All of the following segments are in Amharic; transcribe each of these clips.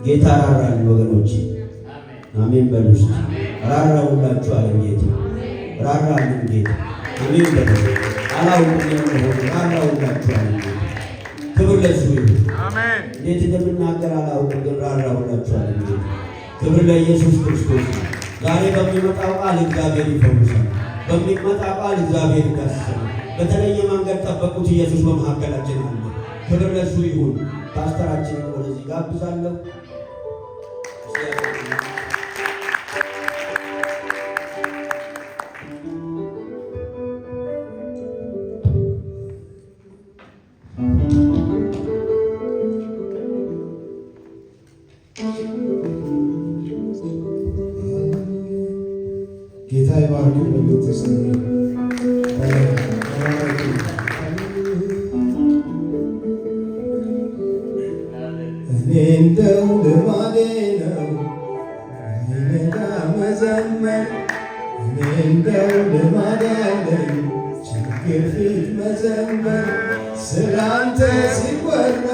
ጌታ ራራል ወገኖች አሜን በሉ እስቲ ራራውላችሁ አለ ጌታ ራራልን ጌታ አሜን በሉ አላውቅም ራራውላችሁ አለ ክብር ለሱ ይሁን አሜን እንዴት እንደምናገር አላውቅም ግን ራራውላችሁ አለ ጌታ ክብር ለኢየሱስ ክርስቶስ ዛሬ በሚመጣው ቃል እግዚአብሔር ይፈውሳል በሚመጣው ቃል እግዚአብሔር ይዳስሳል በተለየ መንገድ ጠበቁት ኢየሱስ በመካከላችን አለ ክብር ለሱ ይሁን ፓስተራችንን ወደዚህ ጋብዛለሁ ጌታ ይባርክ በመንፈስ እንደው ልማዴ ነው እኔጋ መዘመር እንደው ልማዴ አለኝ ችግር ፊት መዘመር ስላንተ ሲወራ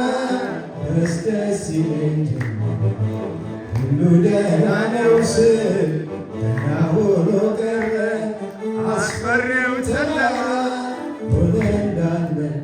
ደስ ደስ ይለኝ ሁሉ ደህና ነው ስል ደህና ሆኖ ቀረ አስፈሪው ተራራ ሆነ እንዳልነበር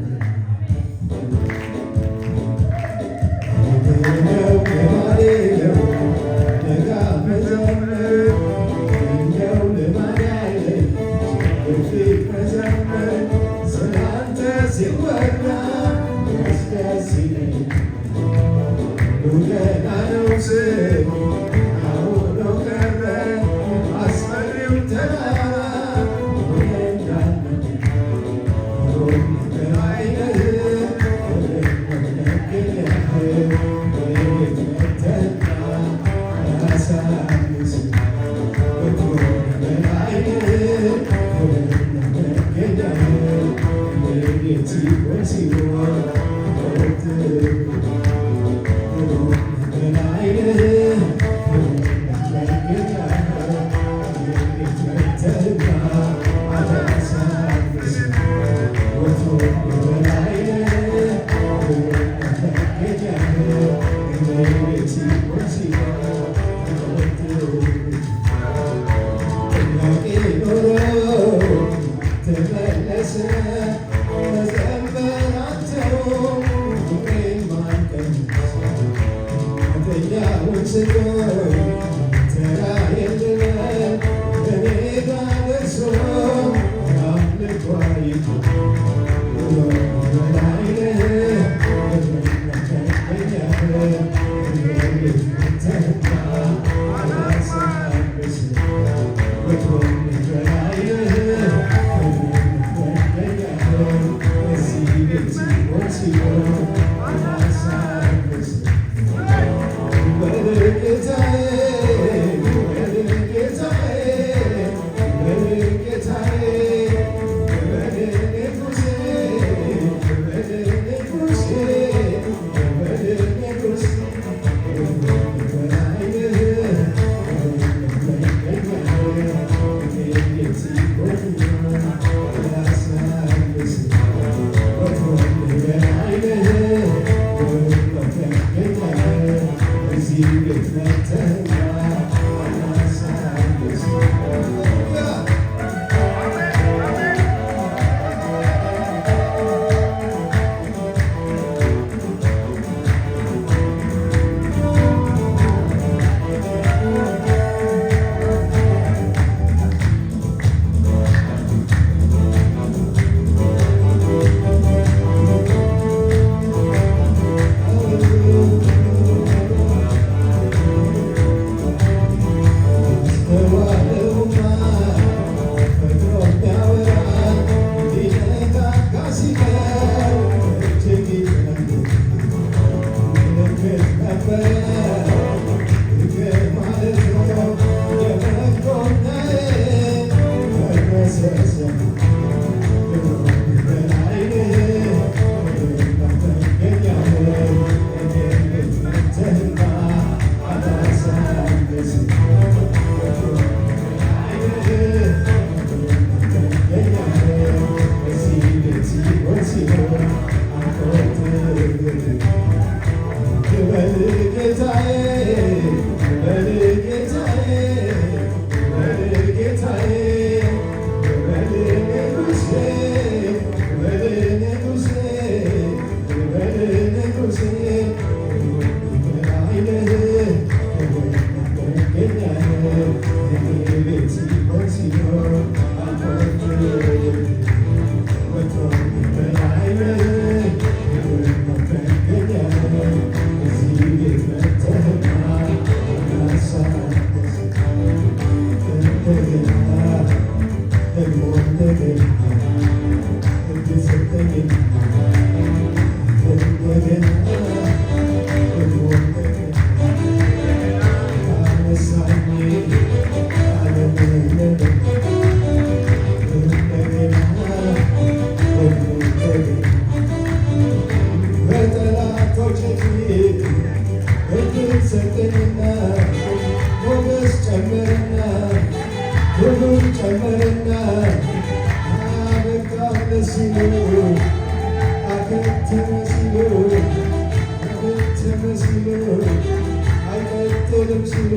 አይቀጥልም ሲሉ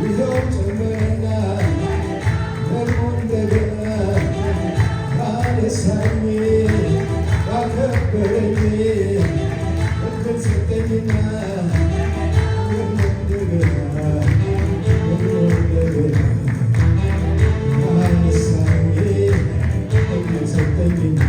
ይኸው ጨመረና ደግሞ እንደገና አነሳኝ አከበረኝ እድል ሰጠኝና እንደገና አነሳኝ እድል ሰጠኝና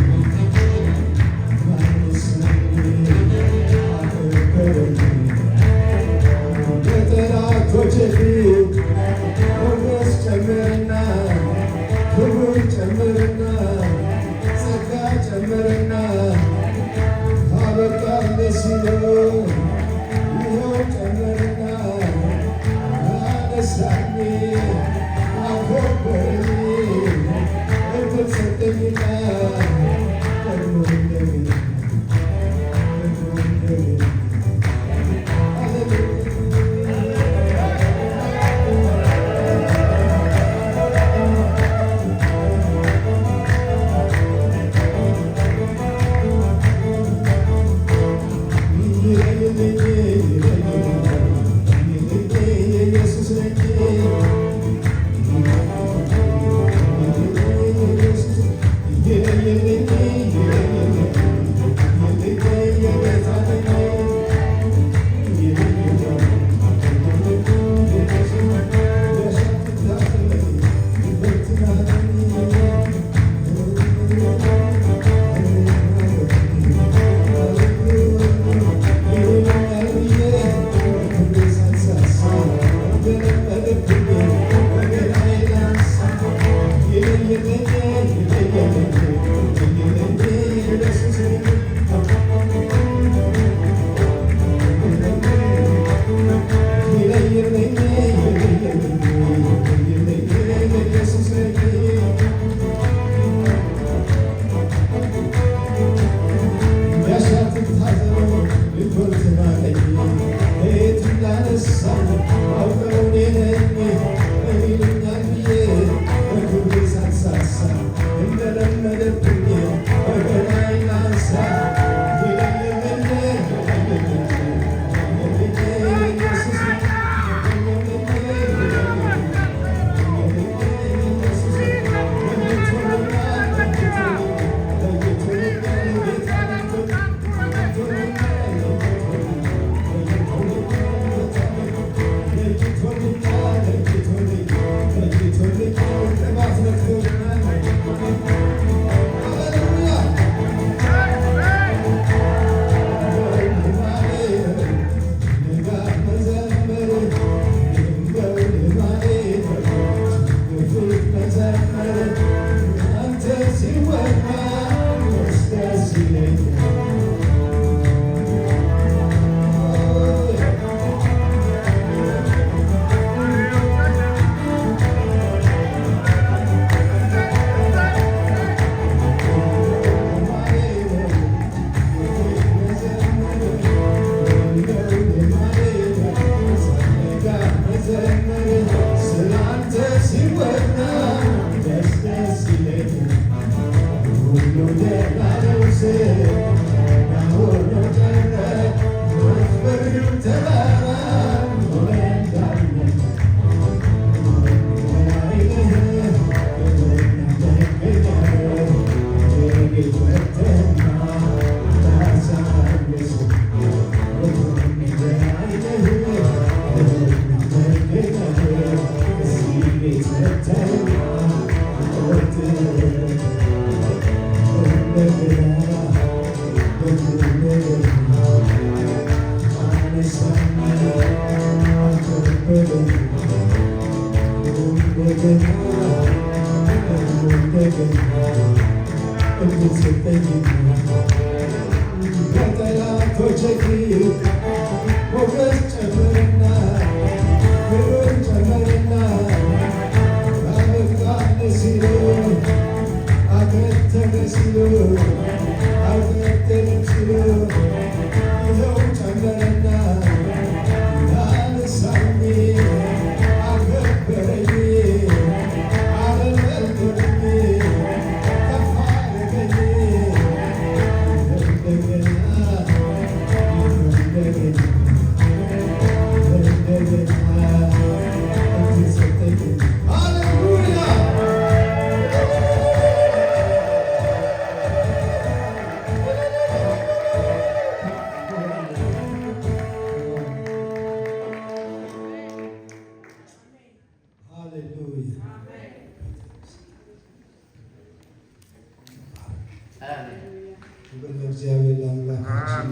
እግዚአብሔር አምላካችን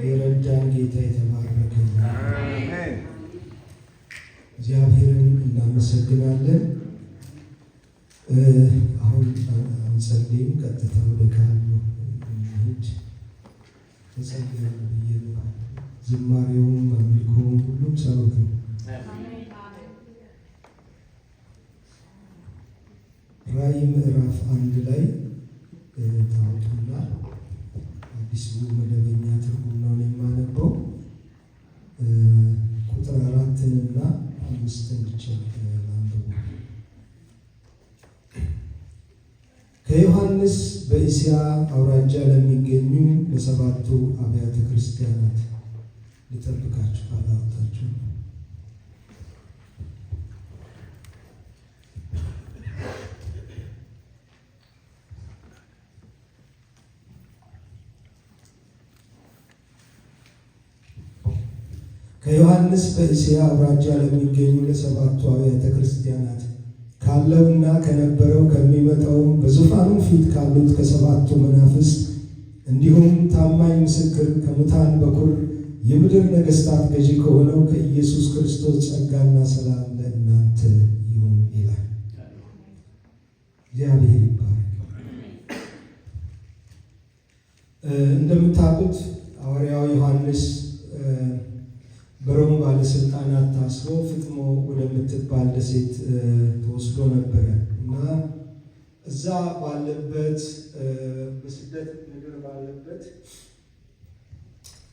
የረዳን ጌታ የተባረከ እግዚአብሔርን እናመሰግናለን። አሁን አንጸልይም፣ ቀጥታ ወደ ቃሉ እንሂድ። እንጸልያለን ብዬ ነው። ዝማሬውም አምልኮውም ሁሉም ጸሎት ነው። ራዕይ ምዕራፍ 1 ላይ ታወጡና አዲሱ መደበኛ ትርጉም ነው የማነበው። ቁጥር 4 እና 5 ብቻ አንብቡ። ከዮሐንስ በእስያ አውራጃ ለሚገኙ ለሰባቱ አብያተ ክርስቲያናት ልጠብቃችሁ አላወጣችሁ። ከዮሐንስ በእስያ አውራጃ ለሚገኙ ለሰባቱ አብያተ ክርስቲያናት ካለውና ከነበረው ከሚመጣውም በዙፋኑ ፊት ካሉት ከሰባቱ መናፍስት እንዲሁም ታማኝ ምስክር ከሙታን በኩር የምድር ነገሥታት ገዢ ከሆነው ከኢየሱስ ክርስቶስ ጸጋና ሰላም ለእናንተ ይሁን ይላል። እግዚአብሔር ይባረክ። እንደምታውቁት ሐዋርያው ዮሐንስ በሮም ባለስልጣናት ታስሮ ፍጥሞ ወደምትባል ደሴት ተወስዶ ነበረ እና እዛ ባለበት በስደት ምድር ባለበት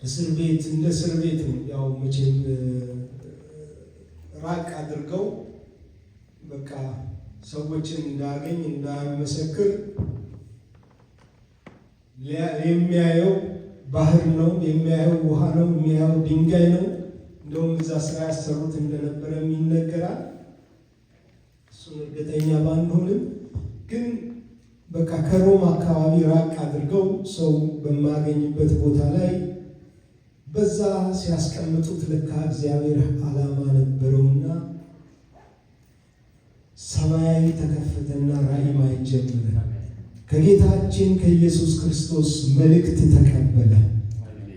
እስር ቤት እንደ እስር ቤት ነው። ያው መቼም ራቅ አድርገው በቃ ሰዎችን እንዳያገኝ እንዳያመሰክር የሚያየው ባህር ነው፣ የሚያየው ውሃ ነው፣ የሚያየው ድንጋይ ነው። እንደውም እዛ ስራ ያሰሩት እንደነበረ ይነገራል። እሱን እርግጠኛ ባንሆንም ግን በቃ ከሮም አካባቢ ራቅ አድርገው ሰው በማገኝበት ቦታ ላይ በዛ ሲያስቀምጡት ለካ እግዚአብሔር ዓላማ ነበረውና ሰማያዊ ተከፈተና ራእይ ማየት ጀመረ። ከጌታችን ከኢየሱስ ክርስቶስ መልእክት ተቀበለ።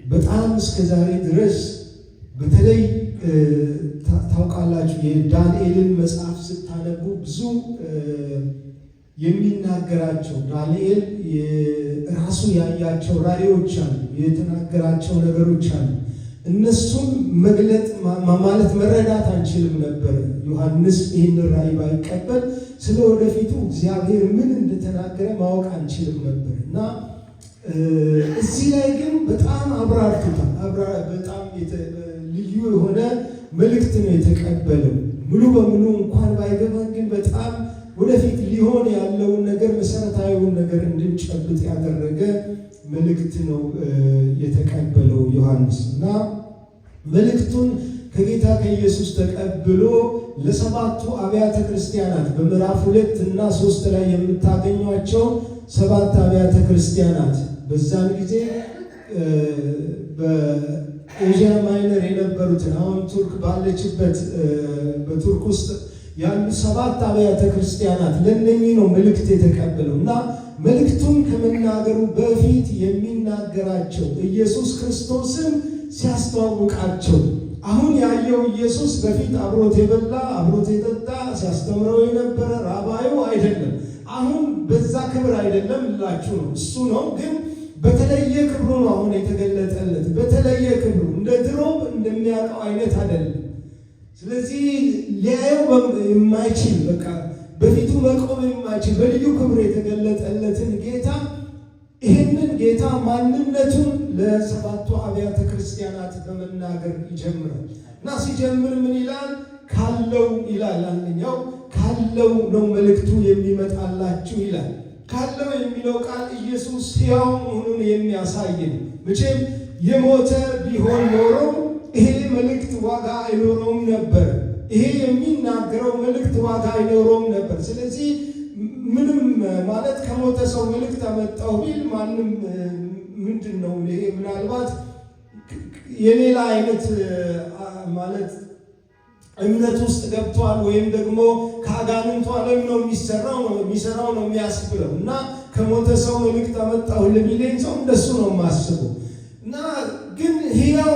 በጣም እስከዛሬ ድረስ በተለይ ታውቃላችሁ የዳንኤልን መጽሐፍ ስታነቡ ብዙ የሚናገራቸው ዳንኤል ራሱ ያያቸው ራእዮች አሉ፣ የተናገራቸው ነገሮች አሉ። እነሱን መግለጥ ማለት መረዳት አንችልም ነበር። ዮሐንስ ይህን ራእይ ባይቀበል ስለ ወደፊቱ እግዚአብሔር ምን እንደተናገረ ማወቅ አንችልም ነበር እና እዚህ ላይ ግን በጣም አብራርቶታል። በጣም ልዩ የሆነ መልእክት ነው የተቀበለው። ሙሉ በሙሉ እንኳን ባይገባን ግን በጣም ወደፊት ሊሆን ያለውን ነገር መሰረታዊውን ነገር እንድንጨብጥ ያደረገ መልእክት ነው የተቀበለው ዮሐንስ እና መልእክቱን ከጌታ ከኢየሱስ ተቀብሎ ለሰባቱ አብያተ ክርስቲያናት በምዕራፍ 2 እና 3 ላይ የምታገኟቸው 7 አብያተ ክርስቲያናት በዛን ጊዜ በኤዥያ ማይነር የነበሩትን አሁን ቱርክ ባለችበት በቱርክ ውስጥ ያሉ 7 አብያተ ክርስቲያናት ለእነኚህ ነው መልእክት የተቀበለው እና መልእክቱን ከመናገሩ በፊት የሚናገራቸው ኢየሱስ ክርስቶስን ሲያስተዋውቃቸው አሁን ያየው ኢየሱስ በፊት አብሮት የበላ አብሮት የጠጣ ሲያስተምረው የነበረ ራባዩ አይደለም። አሁን በዛ ክብር አይደለም ልላችሁ ነው። እሱ ነው ግን በተለየ ክብሩ ነው አሁን የተገለጠለት። በተለየ ክብሩ እንደ ድሮ እንደሚያውቀው አይነት አይደለም። ስለዚህ ሊያየው የማይችል በቃ በፊቱ መቆም የማይችል በልዩ ክብር የተገለጠለትን ጌታ ይህንን ጌታ ማንነቱን ለሰባቱ አብያተ ክርስቲያናት በመናገር ይጀምራል እና ሲጀምር ምን ይላል? ካለው ይላል። አንደኛው ካለው ነው መልእክቱ የሚመጣላችሁ ይላል። ካለው የሚለው ቃል ኢየሱስ ሕያው መሆኑን የሚያሳይ ነው። መቼም የሞተ ቢሆን ኖሮ ይሄ መልእክት ዋጋ አይኖረውም ነበር። ይሄ የሚናገረው መልእክት ዋጋ አይኖረውም ነበር። ስለዚህ ምንም ማለት ከሞተ ሰው መልእክት አመጣው ቢል ማንም ምንድን ነው ይሄ ምናልባት የሌላ አይነት ማለት እምነት ውስጥ ገብቷል ወይም ደግሞ ከአጋንንቱ ዓለም ነው የሚሰራው ነው የሚያስብለው እና ከሞተ ሰው መልእክት አመጣሁልህ ቢለኝ ሰው እንደሱ ነው የማስበው። እና ግን ሕያው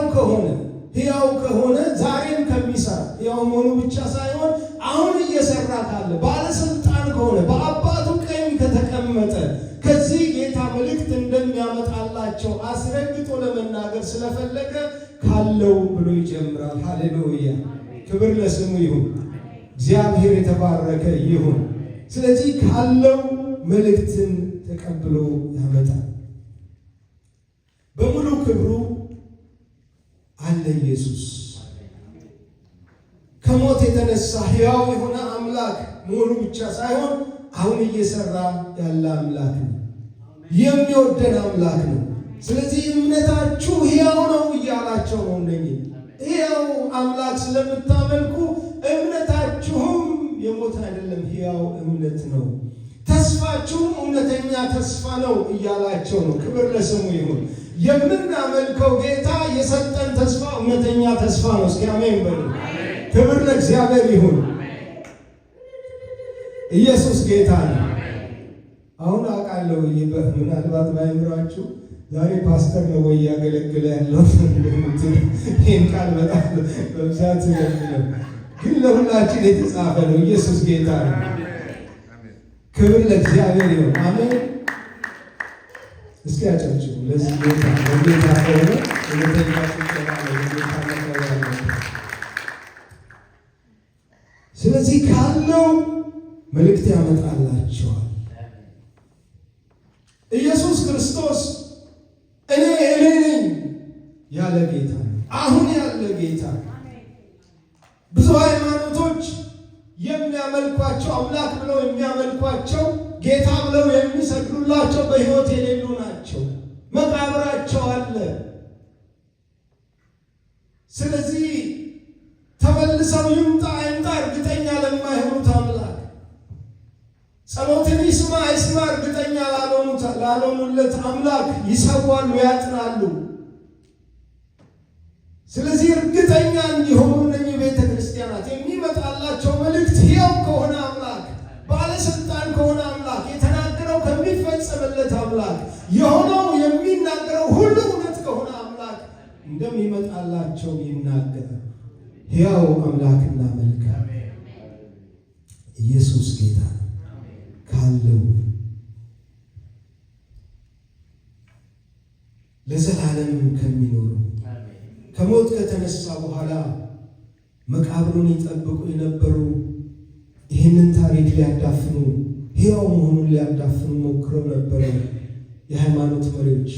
ከሆነ ዛሬም ከሚሰራ ሕያው መሆኑ ብቻ ሳይሆን አሁን እየሰራ ካለ ባለስልጣን ከሆነ በአባቱ ቀኝ ከተቀመጠ ከዚህ ጌታ መልእክት እንደሚያመጣላቸው አስረግጦ ለመናገር ስለፈለገ ካለው ብሎ ይጀምራል። ሃሌሉያ! ክብር ለስሙ ይሁን። እግዚአብሔር የተባረከ ይሁን። ስለዚህ ካለው መልእክትን ተቀብሎ ያመጣል። በሙሉ ክብሩ አለ ኢየሱስ። ከሞት የተነሳ ሕያው የሆነ አምላክ መሆኑ ብቻ ሳይሆን አሁን እየሰራ ያለ አምላክ ነው። የሚወደን አምላክ ነው። ስለዚህ እምነታችሁ ሕያው ነው እያላቸው ነው። እነኚህ ሕያው አምላክ ስለምታመልኩ እምነታችሁም የሞት አይደለም፣ ሕያው እምነት ነው። ተስፋችሁም እውነተኛ ተስፋ ነው እያላቸው ነው። ክብር ለስሙ ይሁን። የምናመልከው ጌታ የሰጠን ተስፋ እውነተኛ ተስፋ ነው። እስኪ አሜን በሉ። ክብር ለእግዚአብሔር ይሁን። ኢየሱስ ጌታ ነው። አሁን አውቃለሁ ምናልባት ባይምራችሁ ዛሬ ፓስተር ነው ወይ ያገለግለ ያለው ይህን ቃል በጣም በብዛት ግን ለሁላችን የተጻፈ ነው። ኢየሱስ ጌታ ነው። ክብር ለእግዚአብሔር ይሁን። አሜን። እስኪ አጨብጭቡ ለዚህ ጌታ ለጌታ ከሆነ እውነተኛ ጭብጨባ ነው። ጌታ መከራ ነው። ስለዚህ ካለው መልእክት ያመጣላቸዋል። ኢየሱስ ክርስቶስ እኔ ነኝ ያለ ጌታ ነው። አሁን ያለ ጌታ ነው። ብዙ ሃይማኖቶች የሚያመልኳቸው አምላክ ብለው የሚያመልኳቸው ጌታ ብለው የሚሰግዱላቸው በሕይወት የሌሉ ናቸው። መቃብራቸው አለ። ስለዚህ ተመልሰው ይምጣ አይምጣ እርግጠኛ ለማይሆኑት አምላክ ጸሎትን ይስማ አይስማ እርግጠኛ ላልሆኑለት አምላክ ይሰዋሉ፣ ያጥናሉ። ስለዚህ እርግጠኛ እንዲሆኑ እነኚህ ቤተ ክርስቲያናት የሚመጣላቸው መልእክት ሕያው ከሆነ አምላክ፣ ባለስልጣን ከሆነ አምላክ፣ የተናገረው ከሚፈጸምለት አምላክ፣ የሆነው የሚናገረው ሁሉ እውነት ከሆነ አምላክ እንደሚመጣላቸው ይናገራል። ሕያው አምላክና መልካም ኢየሱስ ጌታ ነው። ካለው ለዘላለም ከሚኖረው ከሞት ከተነሳ በኋላ መቃብሩን ይጠብቁ የነበሩ ይህንን ታሪክ ሊያዳፍኑ ሕያው መሆኑን ሊያዳፍኑ ሞክረው ነበረ። የሃይማኖት መሪዎች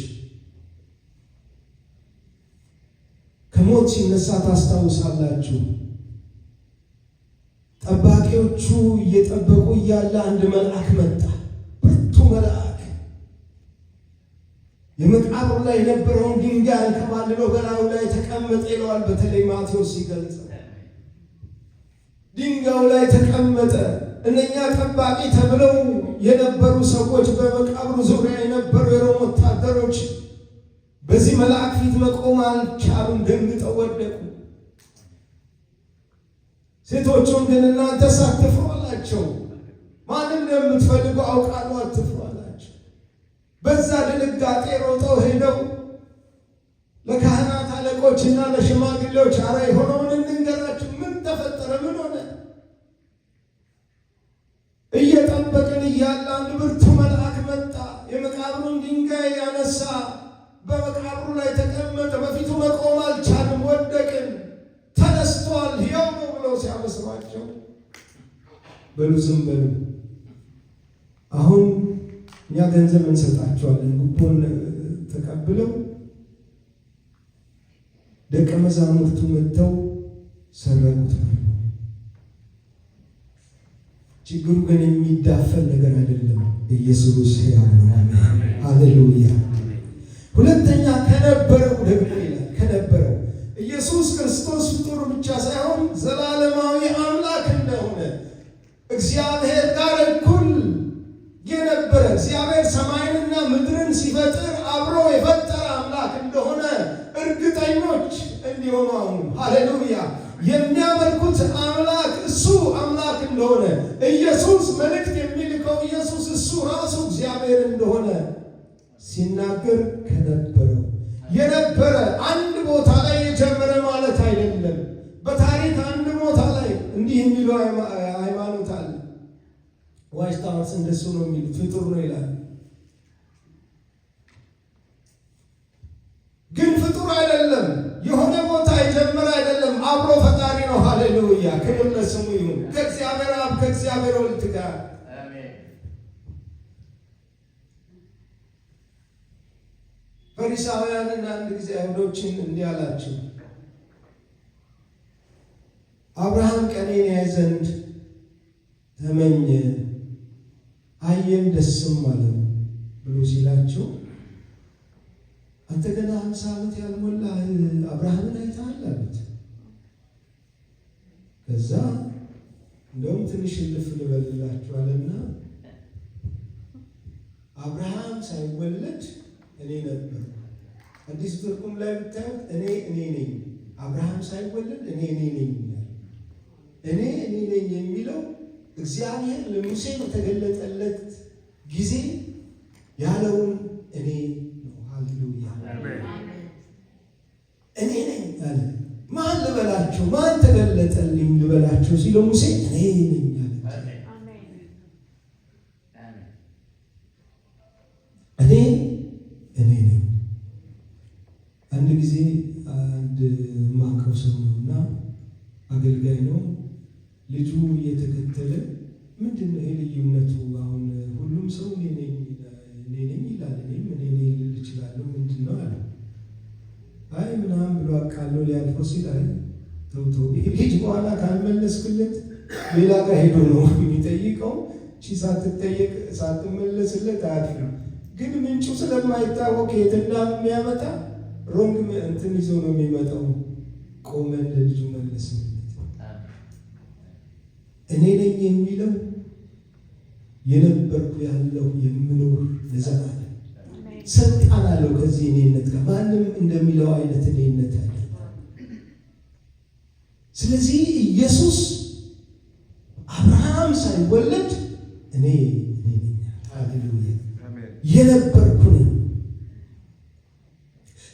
ከሞት ሲነሳ ታስታውሳላችሁ። ጠባቂዎቹ እየጠበቁ እያለ አንድ መልአክ መጣ፣ ብርቱ መልአክ። የመቃብሩ ላይ የነበረውን ድንጋይ አንከባልሎ በላዩ ላይ ተቀመጠ ይለዋል። በተለይ ማቴዎስ ሲገልጽ ድንጋዩ ላይ ተቀመጠ። እነኛ ጠባቂ ተብለው የነበሩ ሰዎች፣ በመቃብሩ ዙሪያ የነበሩ የሮም ወታደሮች በዚህ መልአክ ፊት መቆም አልቻሉም፣ ደንግጠው ወደቁ። ሴቶቹን ግን እናንተ አትፍሩ አላቸው። ማንን እንደምትፈልጉ አውቃለሁ፣ አትፍሩ አላቸው። በዛ ድንጋጤ ሮጠው ሄደው ለካህናት አለቆችና ለሽማግሌዎች አረ የሆነውን እንንገራችሁ፣ ምን ተፈጠረ? ምን ሆነ? እየጠበቅን እያለ አንድ ብርቱ መልአክ መጣ። የመቃብሩን ድንጋይ ያነሳ፣ በመቃብሩ ላይ ተቀመጠ። በፊቱ መቆም አልቻልም፣ ወደቅን። ተነስቷል፣ ሕያው ነው ብለው ሲያበስሯቸው በሉ ዝም በሉ፣ አሁን እኛ ገንዘብ እንሰጣቸዋለን። ጉቦን ተቀብለው ደቀ መዛሙርቱ መጥተው ሰረቁት። ችግሩ ግን የሚዳፈን ነገር አይደለም። ኢየሱስ ሕያው ነው። ሃሌሉያ። ሁለተኛ ከነበረው ደግሞ ይላል ከነበረው ኢየሱስ ክርስቶስ ፍጡር ብቻ ሳይሆን ዘላለማዊ አምላክ እንደሆነ እግዚአብሔር ጋር እኩል የነበረ እግዚአብሔር ሰማይንና ምድርን ሲፈጥር አብሮ የፈጠረ አምላክ እንደሆነ እርግጠኞች እንዲሆኑ አሁን ሃሌሉያ የሚያመልኩት አምላክ እሱ አምላክ እንደሆነ ኢየሱስ መልእክት የሚልከው ኢየሱስ እሱ ራሱ እግዚአብሔር እንደሆነ ሲናገር የነበረ አንድ ቦታ ላይ የጀመረ ማለት አይደለም። በታሪክ አንድ ቦታ ላይ እንዲህ የሚለው ሃይማኖት አለ። ዋይት ሃውስ እንደሱ ነው የሚሉት፣ ፍጡር ነው ይላል። ግን ፍጡር አይደለም፣ የሆነ ቦታ የጀመረ አይደለም፣ አብሮ ፈጣሪ ነው። ሃሌሉያ! ክብር ለስሙ ይሁን። ከእግዚአብሔር አብ ከእግዚአብሔር ወልድ ጋር ፈሪሳውያንን አንድ ጊዜ አይሁዶችን እንዲህ አላቸው፣ አብርሃም ቀኔን ያይ ዘንድ ተመኘ፣ አየም ደስም አለው ብሎ ሲላቸው አንተ ገና 50 ዓመት ያልሞላ አብርሃምን አይተሃል አሉት። ከዛ እንደውም ትንሽ ልፍ ልበልላችኋልና አብርሃም ሳይወለድ እኔ ነበር። አዲስ ትርጉም ላይ ብታዩት እኔ ነኝ፣ አብርሃም ሳይወለድ እኔ ነኝ ይላል። እኔ ነኝ የሚለው እግዚአብሔር ለሙሴ በተገለጠለት ጊዜ ያለውን እኔ ነው። ሃሌሉያ! እኔ ነኝ አለ። ማን ልበላቸው? ማን ተገለጠልኝ ልበላቸው ሲለው ሙሴ እኔ ነኝ አለ። እኔ ነኝ። አንድ ጊዜ አንድ ማከው ሰው ነውና አገልጋይ ነው። ልጁ እየተከተለ ምንድን ነው ይሄ ልዩነቱ? አሁን ሁሉም ሰው እኔ ነኝ ይላል፣ እኔም እኔ ነኝ ልል እችላለሁ፣ ምንድን ነው አለ። አይ ምናምን ብሎ አቃለው ሊያልፈው ሲል አይ ተው ይሄ ልጅ በኋላ ካልመለስክለት ሌላ ጋር ሄዶ ነው የሚጠይቀው። ሳትጠየቅ ሳትመለስለት አያድርም። ግን ምንጩ ስለማይታወቅ የት እንደሚያመጣ ሮንግ እንትን ይዞ ነው የሚመጣው። ቆመን ለልጁ መለስለት። እኔ ነኝ የሚለው የነበርኩ ያለው የምኖር ለዘላለም ስልጣን አለው ከዚህ እኔነት ጋር። ማንም እንደሚለው አይነት እኔነት አለ። ስለዚህ ኢየሱስ አብርሃም ሳይወለድ እኔ ነኝ። ሃሌሉያ! የነበርኩ ነኝ።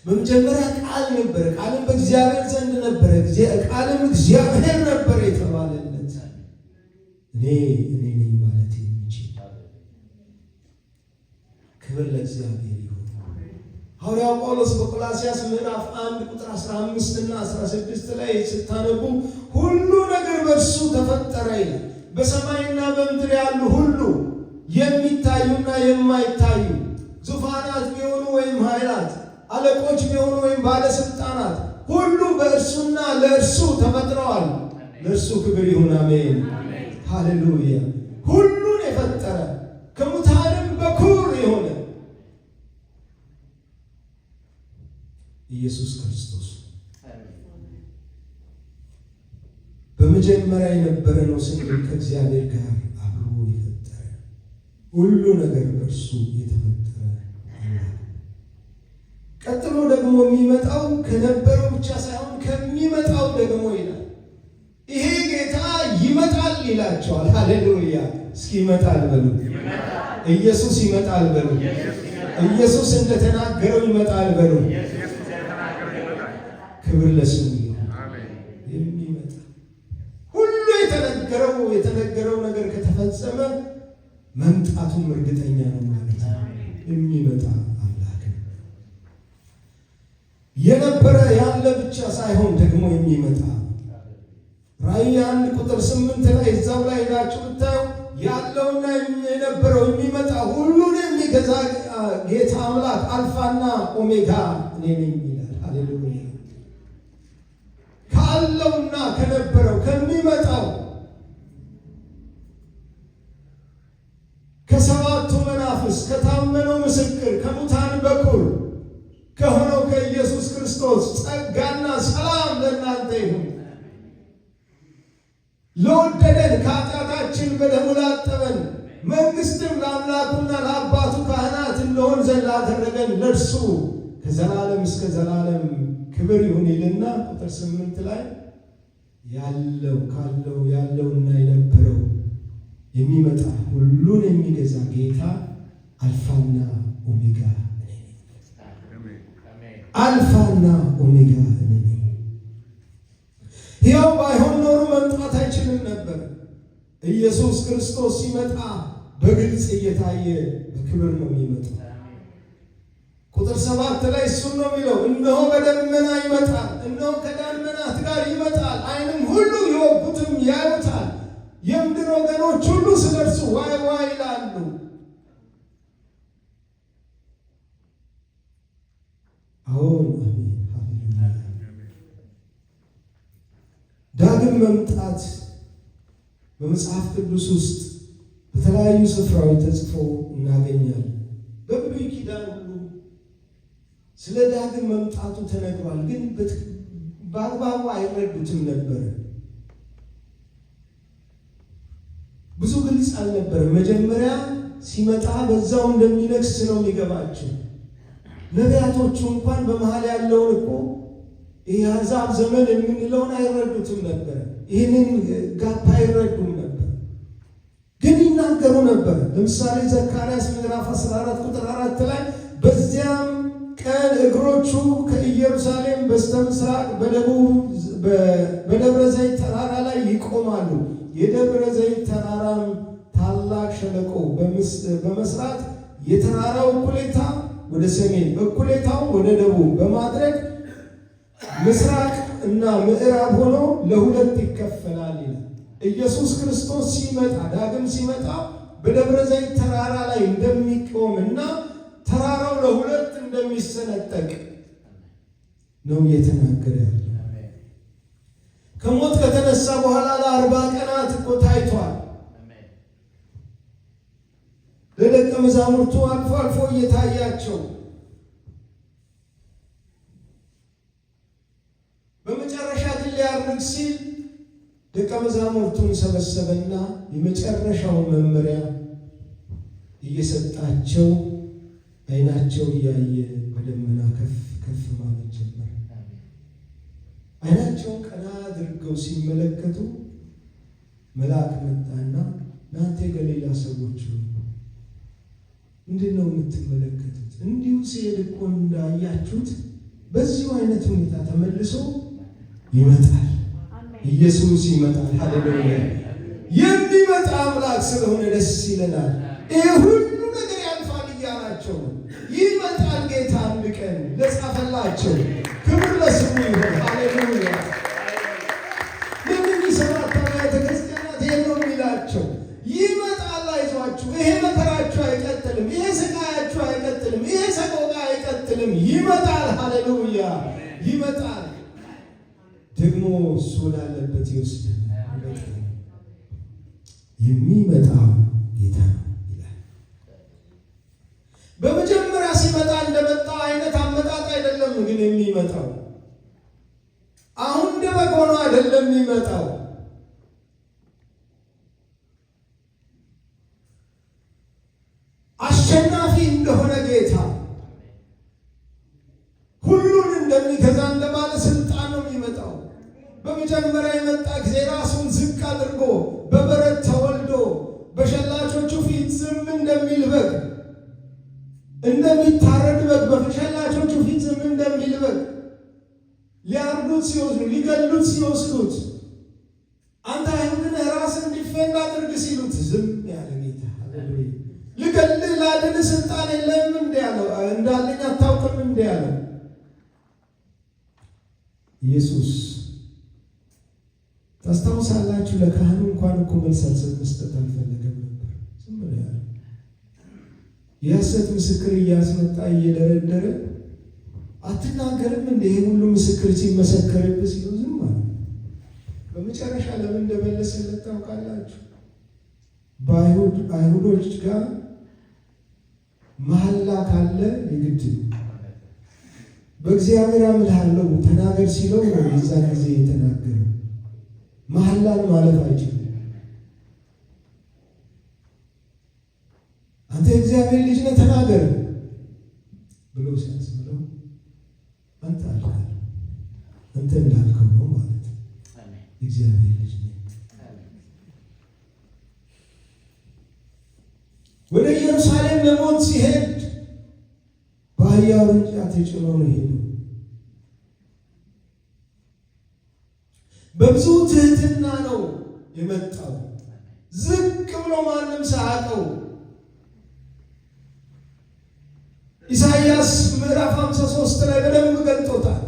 በመጀመሪያ ቃል ነበረ፣ ቃልም በእግዚአብሔር ዘንድ ነበረ፣ ቃልም እግዚአብሔር ነበረ የተባለለት እኔ ነኝ ማለት የሚችል ክብር ለእግዚአብሔር ይሁን። ሐዋርያው ጳውሎስ በቆላስይስ ምዕራፍ 1 ቁጥር 15 እና 16 ላይ ስታነቡ ሁሉ ነገር በእርሱ ተፈጠረ ይላል። በሰማይና በምድር ያሉ ሁሉ የሚታዩና የማይታዩ ዙፋናት ቢሆኑ ወይም ኃይላት፣ አለቆች ቢሆኑ ወይም ባለስልጣናት ሁሉ በእርሱና ለእርሱ ተፈጥረዋል። ለእርሱ ክብር ይሁን። አሜን፣ ሃሌሉያ። ሁሉን የፈጠረ ከሙታንም በኩር የሆነ ኢየሱስ ክርስቶስ በመጀመሪያ የነበረ ነው ስንል ከእግዚአብሔር ጋር አብሮ የፈጠረ ሁሉ ነገር በእርሱ የተፈጠረ። ቀጥሎ ደግሞ የሚመጣው ከነበረው ብቻ ሳይሆን ከሚመጣው ደግሞ ይላል። ይሄ ጌታ ይመጣል ይላቸዋል። ሃሌሉያ! እስኪ ይመጣል በሉ። ኢየሱስ ይመጣል በሉ። ኢየሱስ እንደተናገረው ይመጣል በሉ። ክብር ለስሙ ይሁን። የሚመጣ ሁሉ የተነገረው ነገር ከተፈጸመ መምጣቱም እርግጠኛ ነው ማለት ነው። የሚመጣ አምላክ የነበረ ያለ ብቻ ሳይሆን ደግሞ የሚመጣ ራእይ 1 ቁጥር 8 ላይ እዛው ላይ ሄዳችሁ ብታዩ ያለውና የነበረው የሚመጣ ሁሉን የሚገዛ ጌታ አምላክ አልፋና ኦሜጋ እኔ ነኝ ይላል። ሃሌሉያ! ካለውና ከነበረው ከሚመጣው ከሰባቱ መናፍስት ከታመነው ምስክር ከሙታን በኩር ከሆነው ከኢየሱስ ክርስቶስ ጸጋና ሰላም ለእናንተ ይሁን። ለወደደን ከኃጢአታችን በደሙ ላጠበን መንግሥትም ለአምላኩና ለአባቱ ካህናት እንሆን ዘንድ ላደረገን ለእርሱ ከዘላለም እስከ ዘላለም ክብር ይሁን ይልና ቁጥር 8 ላይ ያለውና የነበረው የሚመጣ ሁሉን የሚገዛ ጌታ አልፋና ኦሜጋ እኔ ነኝ። አልፋና ኦሜጋ እኔ ነኝ። ሕያው ባይሆን ኖሮ መምጣት አይችልም ነበር። ኢየሱስ ክርስቶስ ሲመጣ በግልጽ እየታየ በክብር ነው የሚመጣው። ቁጥር 7 ላይ እሱን ነው የሚለው፣ እነሆ በደመና ይመጣል፣ እነሆ ከደመናት ጋር ይመጣል፣ ዓይንም ሁሉ ይወጉትም ያዩታል፣ የምድር ወገኖች ሁሉ ስለ እርሱ ዋይ ዋይ ይላሉ። አዎን አሜን ሃሌሉያ። ዳግም መምጣት በመጽሐፍ ቅዱስ ውስጥ በተለያዩ ስፍራዎች ተጽፎ እናገኛለን። በብሉይ ኪዳን ሁሉ ስለ ዳግም መምጣቱ ተነግሯል፣ ግን በአግባቡ አይረዱትም ነበር። ብዙ ግልጽ አልነበረም። መጀመሪያ ሲመጣ በዛው እንደሚነግስ ነው የሚገባቸው። ነቢያቶቹ እንኳን በመሃል ያለውን እኮ የአሕዛብ ዘመን የምንለውን አይረዱትም ነበር። ይህንን ጋፕ አይረዱም ነበር፣ ግን ይናገሩ ነበር። ለምሳሌ ዘካርያስ ምዕራፍ 14 ቁጥር 4 ላይ በዚያም ቀን እግሮቹ ከኢየሩሳሌም በስተምስራቅ በደብረ ዘይት ተራራ ላይ ይቆማሉ። የደብረ ዘይት ተራራም ታላቅ ሸለቆ በመስራት የተራራው እኩሌታ ወደ ሰሜን እኩሌታው ወደ ደቡብ በማድረግ ምስራቅ እና ምዕራብ ሆኖ ለሁለት ይከፈላል ይላል። ኢየሱስ ክርስቶስ ሲመጣ ዳግም ሲመጣ በደብረ ዘይት ተራራ ላይ እንደሚቆምና ተራራው ለሁለት እንደሚሰነጠቅ ነው እየተናገረ ያለው። ከሞት ከተነሳ በኋላ ለ40 ቀናት እኮ ታይቷል። ለደቀ መዛሙርቱ አልፎ አልፎ እየታያቸው በመጨረሻ ግን ሊያርግ ሲል ደቀ መዛሙርቱን ሰበሰበና የመጨረሻውን መመሪያ እየሰጣቸው ዓይናቸው እያየ በደመና ከፍ ከፍ ማለት ጀመረ። ዓይናቸውን ቀና አድርገው ሲመለከቱ መልአክ መጣና እናንተ የገሊላ ሰዎች ምንድን ነው የምትመለከቱት? እንዲሁ ሲሄድ እኮ እንዳያችሁት በዚሁ አይነት ሁኔታ ተመልሶ ይመጣል። ኢየሱስ ይመጣል። ሃሌሉያ! የሚመጣ አምላክ ስለሆነ ደስ ይለናል። ይሄ ሁሉ ነገር ያልፋል እያላቸው ነው። ይመጣል ጌታ አንድ ቀን ለጻፈላቸው ክብር ለስሙ ይሁን። ሃሌሉያ! ለምን ሰባት አብያተ ክርስቲያናት ይሄን ነው የሚላቸው። ይመጣል፣ አይዟችሁ፣ ይሄ መከራችሁ አይቀጥልም፣ ይሄ ስቃያችሁ አይቀጥልም፣ ይሄ ሰቆቃ አይቀጥልም። ይመጣል። ሃሌሉያ! ይመጣል። ደግሞ እሱ ወዳለበት ይወስደናል። የሚመጣ ጌታ ነው ይላል። በመጀመሪያ ሲመጣ እንደመጣው አይነት አመጣጥ አይደለም ግን የሚመጣው አሁን እንደ በግ ሆኖ አይደለም የሚመጣው። አሸናፊ እንደሆነ ጌታ ሁሉን እንደሚገዛ እንደ ባለስልጣን ነው የሚመጣው። በመጀመሪያ የመጣ ጊዜ ራሱን ዝቅ አድርጎ በበረት ተወልዶ በሸላቾቹ ፊት ዝም እንደሚል በግ፣ እንደሚታረድ በግ በሸላቾቹ ፊት ዝም እንደሚል በግ ሊያርዱት ሲወስዱ ሊገሉት ሲወስዱት አንተ አይሁድን ራስን ዲፌንድ አድርግ ሲሉት ዝም ያለ ጌታ። ልገልህ ላድን ስልጣን የለም እንደ ያለው እንዳለኝ አታውቅም እንደ ያለው ኢየሱስ ታስታውሳላችሁ። ለካህኑ እንኳን እኮ መልስ መስጠት አልፈለገም ነበር። ዝም ብሎ ያለ የሐሰት ምስክር እያስመጣ እየደረደረ አትናገርም እንደ ይሄ ሁሉ ምስክር ሲመሰከርብህ ሲሉ ዝም አለ። በመጨረሻ ለምን እንደመለሰለት ታውቃላችሁ? አይሁዶች ጋር መሐላ ካለ የግድ በእግዚአብሔር አምልሃለሁ ተናገር ሲለው ነው የዛ ጊዜ የተናገረው። መሐላን ማለፍ አይችልም። አንተ የእግዚአብሔር ልጅ ነህ ተናገር ብሎ አንተ እንዳልከው ነው ማለት ነው። እግዚአብሔር ልጅ ነኝ። ወደ ኢየሩሳሌም ለሞት ሲሄድ በአህያ ውርንጫ ተጭኖ ነው ሄዱ። በብዙ ትህትና ነው የመጣው። ዝቅ ብሎ ማንም ሳያውቀው ኢሳይያስ ምዕራፍ 53 ላይ በደንብ ገልጦታል።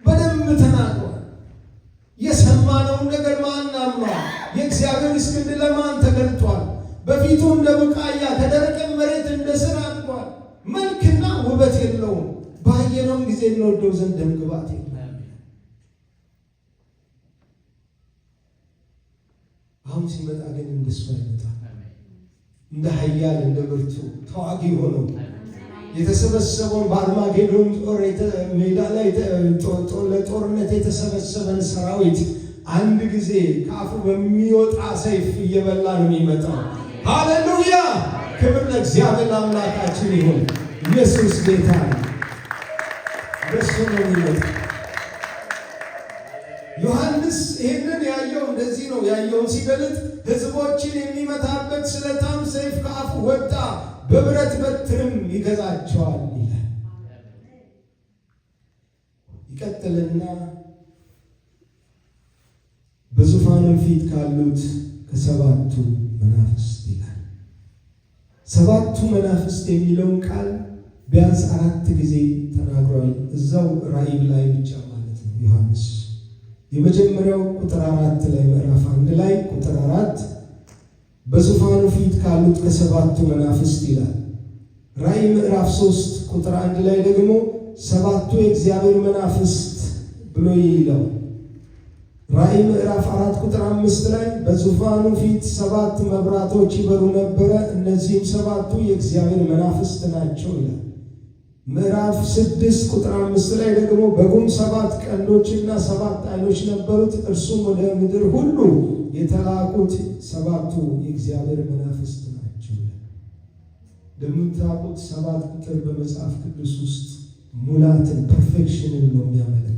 በደንብ ተናግሯል። የሰማነውን ነገር ማን አምኗል? የእግዚአብሔር ክንድ ለማን ተገልጧል? በፊቱ እንደ ቡቃያ ከደረቅ መሬት እንደ ሥር አድጓል። መልክና ውበት የለውም፣ ባየነውም ጊዜ እንወደው ዘንድ ደም ግባት የለም። አሁን ሲመጣ ግን እንደሱ አይመጣም። እንደ ኃያል እንደ ብርቱ ተዋጊ ሆነው የተሰበሰበውን በአርማጌዶን ጦር ሜዳ ላይ ለጦርነት የተሰበሰበን ሰራዊት አንድ ጊዜ ከአፉ በሚወጣ ሰይፍ እየበላ ነው የሚመጣው። ሃሌሉያ! ክብር ለእግዚአብሔር አምላካችን ይሁን። ኢየሱስ ጌታ ነው። በሱ ነው የሚመጣው። ዮሐንስ ይህንን ያየው እንደዚህ ነው። ያየውን ሲገልጥ ሕዝቦችን የሚመታበት ስለታም ሰይፍ ከአፉ ወጣ፣ በብረት በትርም ይገዛቸዋል ይላል። ይቀጥልና በዙፋኑ ፊት ካሉት ከሰባቱ መናፍስት ይላል። ሰባቱ መናፍስት የሚለውን ቃል ቢያንስ 4 ጊዜ ተናግሯል። እዛው ራእይ ላይ ብቻ ማለት ነው። ዮሐንስ የመጀመሪያው ቁጥር 4 ላይ ምዕራፍ 1 ላይ ቁጥር 4 በዙፋኑ ፊት ካሉት ከሰባቱ መናፍስት ይላል። ራእይ ምዕራፍ 3 ቁጥር 1 ላይ ደግሞ ሰባቱ የእግዚአብሔር መናፍስት ብሎ ይላል። ራእይ ምዕራፍ 4 ቁጥር 5 ላይ በዙፋኑ ፊት 7 መብራቶች ይበሩ ነበረ፣ እነዚህም ሰባቱ የእግዚአብሔር መናፍስት ናቸው ይላል። ምዕራፍ 6 ቁጥር 5 ላይ ደግሞ በጉም 7 ቀንዶችና 7 ዓይኖች ነበሩት፣ እርሱም ወደ ምድር ሁሉ የተላኩት ሰባቱ የእግዚአብሔር መናፍስት ናቸው። እንደምታውቁት 7 ቁጥር በመጽሐፍ ቅዱስ ውስጥ ሙላትን ፐርፌክሽንን ነው የሚያመለክተው።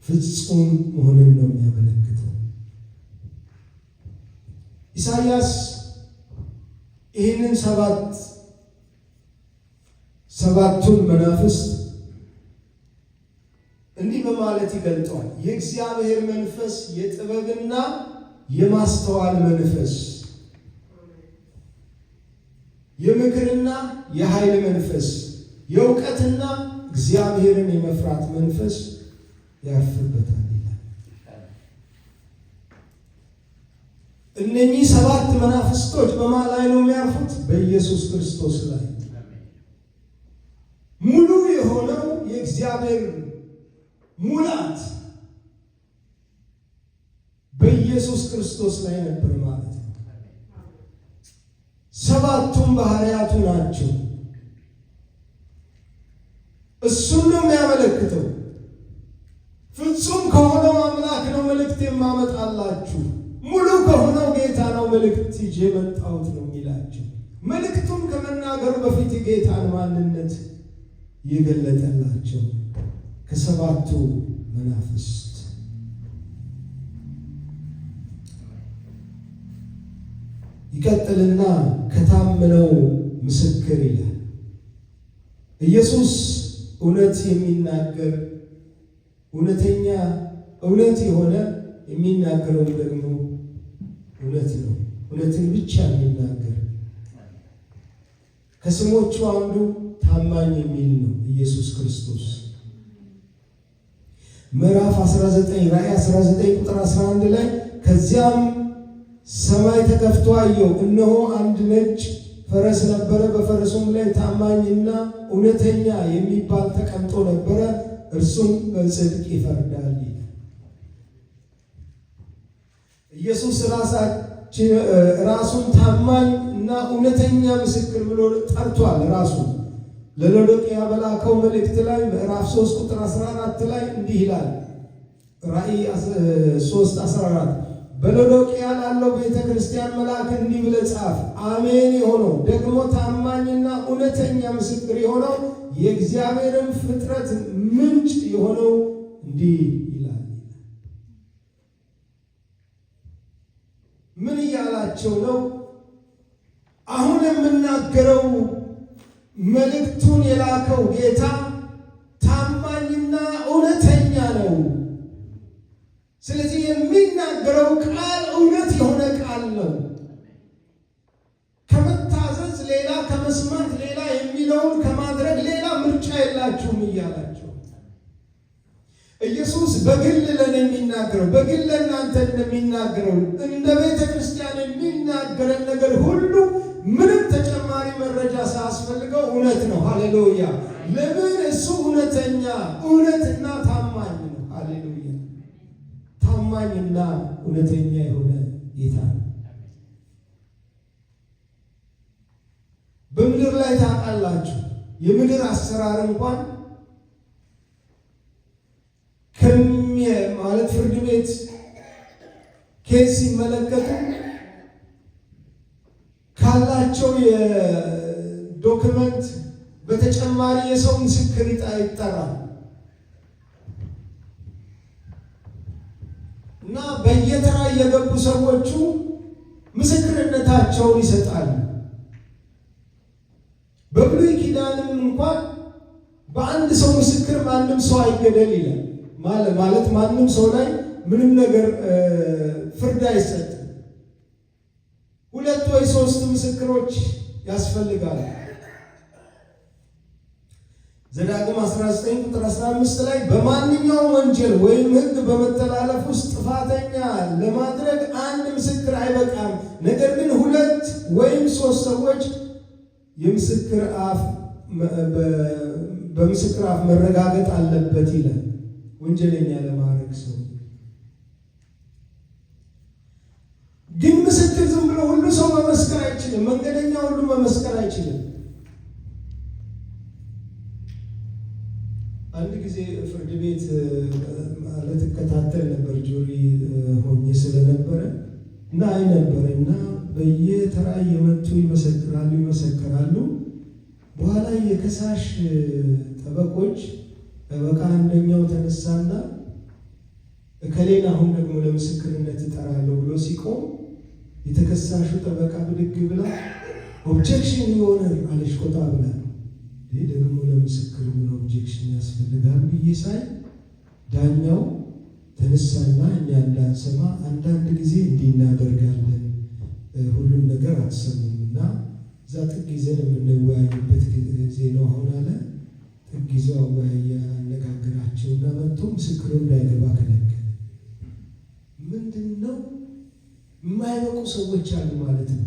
ፍጹም መሆንን ነው የሚያመለክተው። ኢሳይያስ ይህንን ሰባቱን መናፍስት እንዲህ በማለት ይገልጠዋል። የእግዚአብሔር መንፈስ የጥበብና የማስተዋል መንፈስ፣ የምክርና የኃይል መንፈስ፣ የእውቀትና እግዚአብሔርን የመፍራት መንፈስ ያርፍበታል ይላል። እነኚህ 7 መናፍስቶች በማን ላይ ነው የሚያርፉት? በኢየሱስ ክርስቶስ ላይ። ሙሉ የሆነው የእግዚአብሔር ሙላት በኢየሱስ ክርስቶስ ላይ ነበር ማለት ነው። 7ቱም ባህሪያቱ ናቸው። እሱን ነው የሚያመለክተው። ፍጹም ከሆነው አምላክ ነው መልእክት የማመጣላችሁ፣ ሙሉ ከሆነው ጌታ ነው መልእክት ይዤ የመጣሁት ነው የሚላቸው። መልእክቱን ከመናገሩ በፊት የጌታን ማንነት የገለጠላቸው ከሰባቱ መናፍስት። ይቀጥልና ከታመነው ምስክር ይላል። ኢየሱስ እውነት የሚናገር እውነተኛ እውነት የሆነ የሚናገረው ደግሞ እውነት ነው። እውነትን ብቻ የሚናገር ከስሞቹ አንዱ ታማኝ የሚል ነው። ኢየሱስ ክርስቶስ ምዕራፍ 19 ራእይ 19 ቁጥር 11 ላይ ከዚያም ሰማይ ተከፍቶ አየሁ፣ እነሆ አንድ ነጭ ፈረስ ነበረ፣ በፈረሱም ላይ ታማኝና እውነተኛ የሚባል ተቀምጦ ነበረ፣ እርሱም በጽድቅ ይፈርዳል። ኢየሱስ ራሱን ታማኝ እና እውነተኛ ምስክር ብሎ ጠርቷል። ራሱ ለሎዶቅያ በላከው መልእክት ላይ ምዕራፍ 3 ቁጥር 14 ላይ እንዲህ ይላል። ራእይ 3:14 በሎዶቅያ ላለው ቤተ ክርስቲያን መልአክ እንዲህ ብለህ ጻፍ፣ አሜን የሆነው ደግሞ ታማኝና እውነተኛ ምስክር የሆነው የእግዚአብሔርን ፍጥረት ምንጭ የሆነው እንዲህ ይላል። እያላቸው ነው። አሁን የምናገረው መልእክቱን የላከው ጌታ ታማኝና እውነተኛ ነው። ስለዚህ የሚናገረው ቃል እውነት የሆነ ቃል ነው። ከመታዘዝ ሌላ፣ ከመስማት ሌላ፣ የሚለውን ከማድረግ ሌላ ምርጫ የላችሁም እያላቸው ኢየሱስ በግል ለኔ የሚናገረው በግል ለእናንተ እንደሚናገረው እንደ ቤተ ክርስቲያን የሚናገረን ነገር ሁሉ ምንም ተጨማሪ መረጃ ሳያስፈልገው እውነት ነው። ሃሌሉያ! ለምን? እሱ እውነተኛ፣ እውነትና ታማኝ ነው። ሃሌሉያ! ታማኝና እውነተኛ የሆነ ጌታ ነው። በምድር ላይ ታውቃላችሁ፣ የምድር አሰራር እንኳን ማለት ፍርድ ቤት ኬስ ሲመለከቱ ካላቸው የዶክመንት በተጨማሪ የሰው ምስክር ይጠራል እና በየተራ የገቡ ሰዎቹ ምስክርነታቸውን ይሰጣሉ። በብሉይ ኪዳንም እንኳን በአንድ ሰው ምስክር ማንም ሰው አይገደል ይላል። ማለት ማንም ሰው ላይ ምንም ነገር ፍርድ አይሰጥም። 2 ወይ 3 ምስክሮች ያስፈልጋል። ዘዳግም 19 ቁጥር 15 ላይ በማንኛውም ወንጀል ወይም ሕግ በመተላለፍ ውስጥ ጥፋተኛ ለማድረግ አንድ ምስክር አይበቃም፣ ነገር ግን 2 ወይም 3 ሰዎች በምስክር አፍ መረጋገጥ አለበት ይላል። ወንጀለኛ ለማድረግ ሰው ግን ምስክር ዝም ብሎ ሁሉ ሰው መመስከር አይችልም። መንገደኛ ሁሉ መመስከር አይችልም። አንድ ጊዜ ፍርድ ቤት ማለት እከታተል ነበር፣ ጁሪ ሆኜ ስለነበረ እና አይ ነበር እና በየተራ የመጡ ይመሰክራሉ። በኋላ የከሳሽ ጠበቆች ጠበቃ አንደኛው ተነሳና እከሌን አሁን ደግሞ ለምስክርነት እጠራለሁ ብሎ ሲቆም የተከሳሹ ጠበቃ ብድግ ብላ ኦብጀክሽን የሆነ አለች። ቆጣ ብላ ይህ ደግሞ ለምስክር ምን ኦብጀክሽን ያስፈልጋል ብዬ ሳይ ዳኛው ተነሳና እኛ እንዳንሰማ አንዳንድ ጊዜ እንዲህ እናደርጋለን፣ ሁሉም ነገር አትሰሙም እና እዛ ጥግ ይዘን የምንወያዩበት ጊዜ ነው አሁን አለ። ጥግ ይዘው አወያየ አነጋገራቸውና መጥቶ ምስክሩ እንዳይገባ ከለከለ። ምንድን ነው? የማይበቁ ሰዎች አሉ ማለት ነው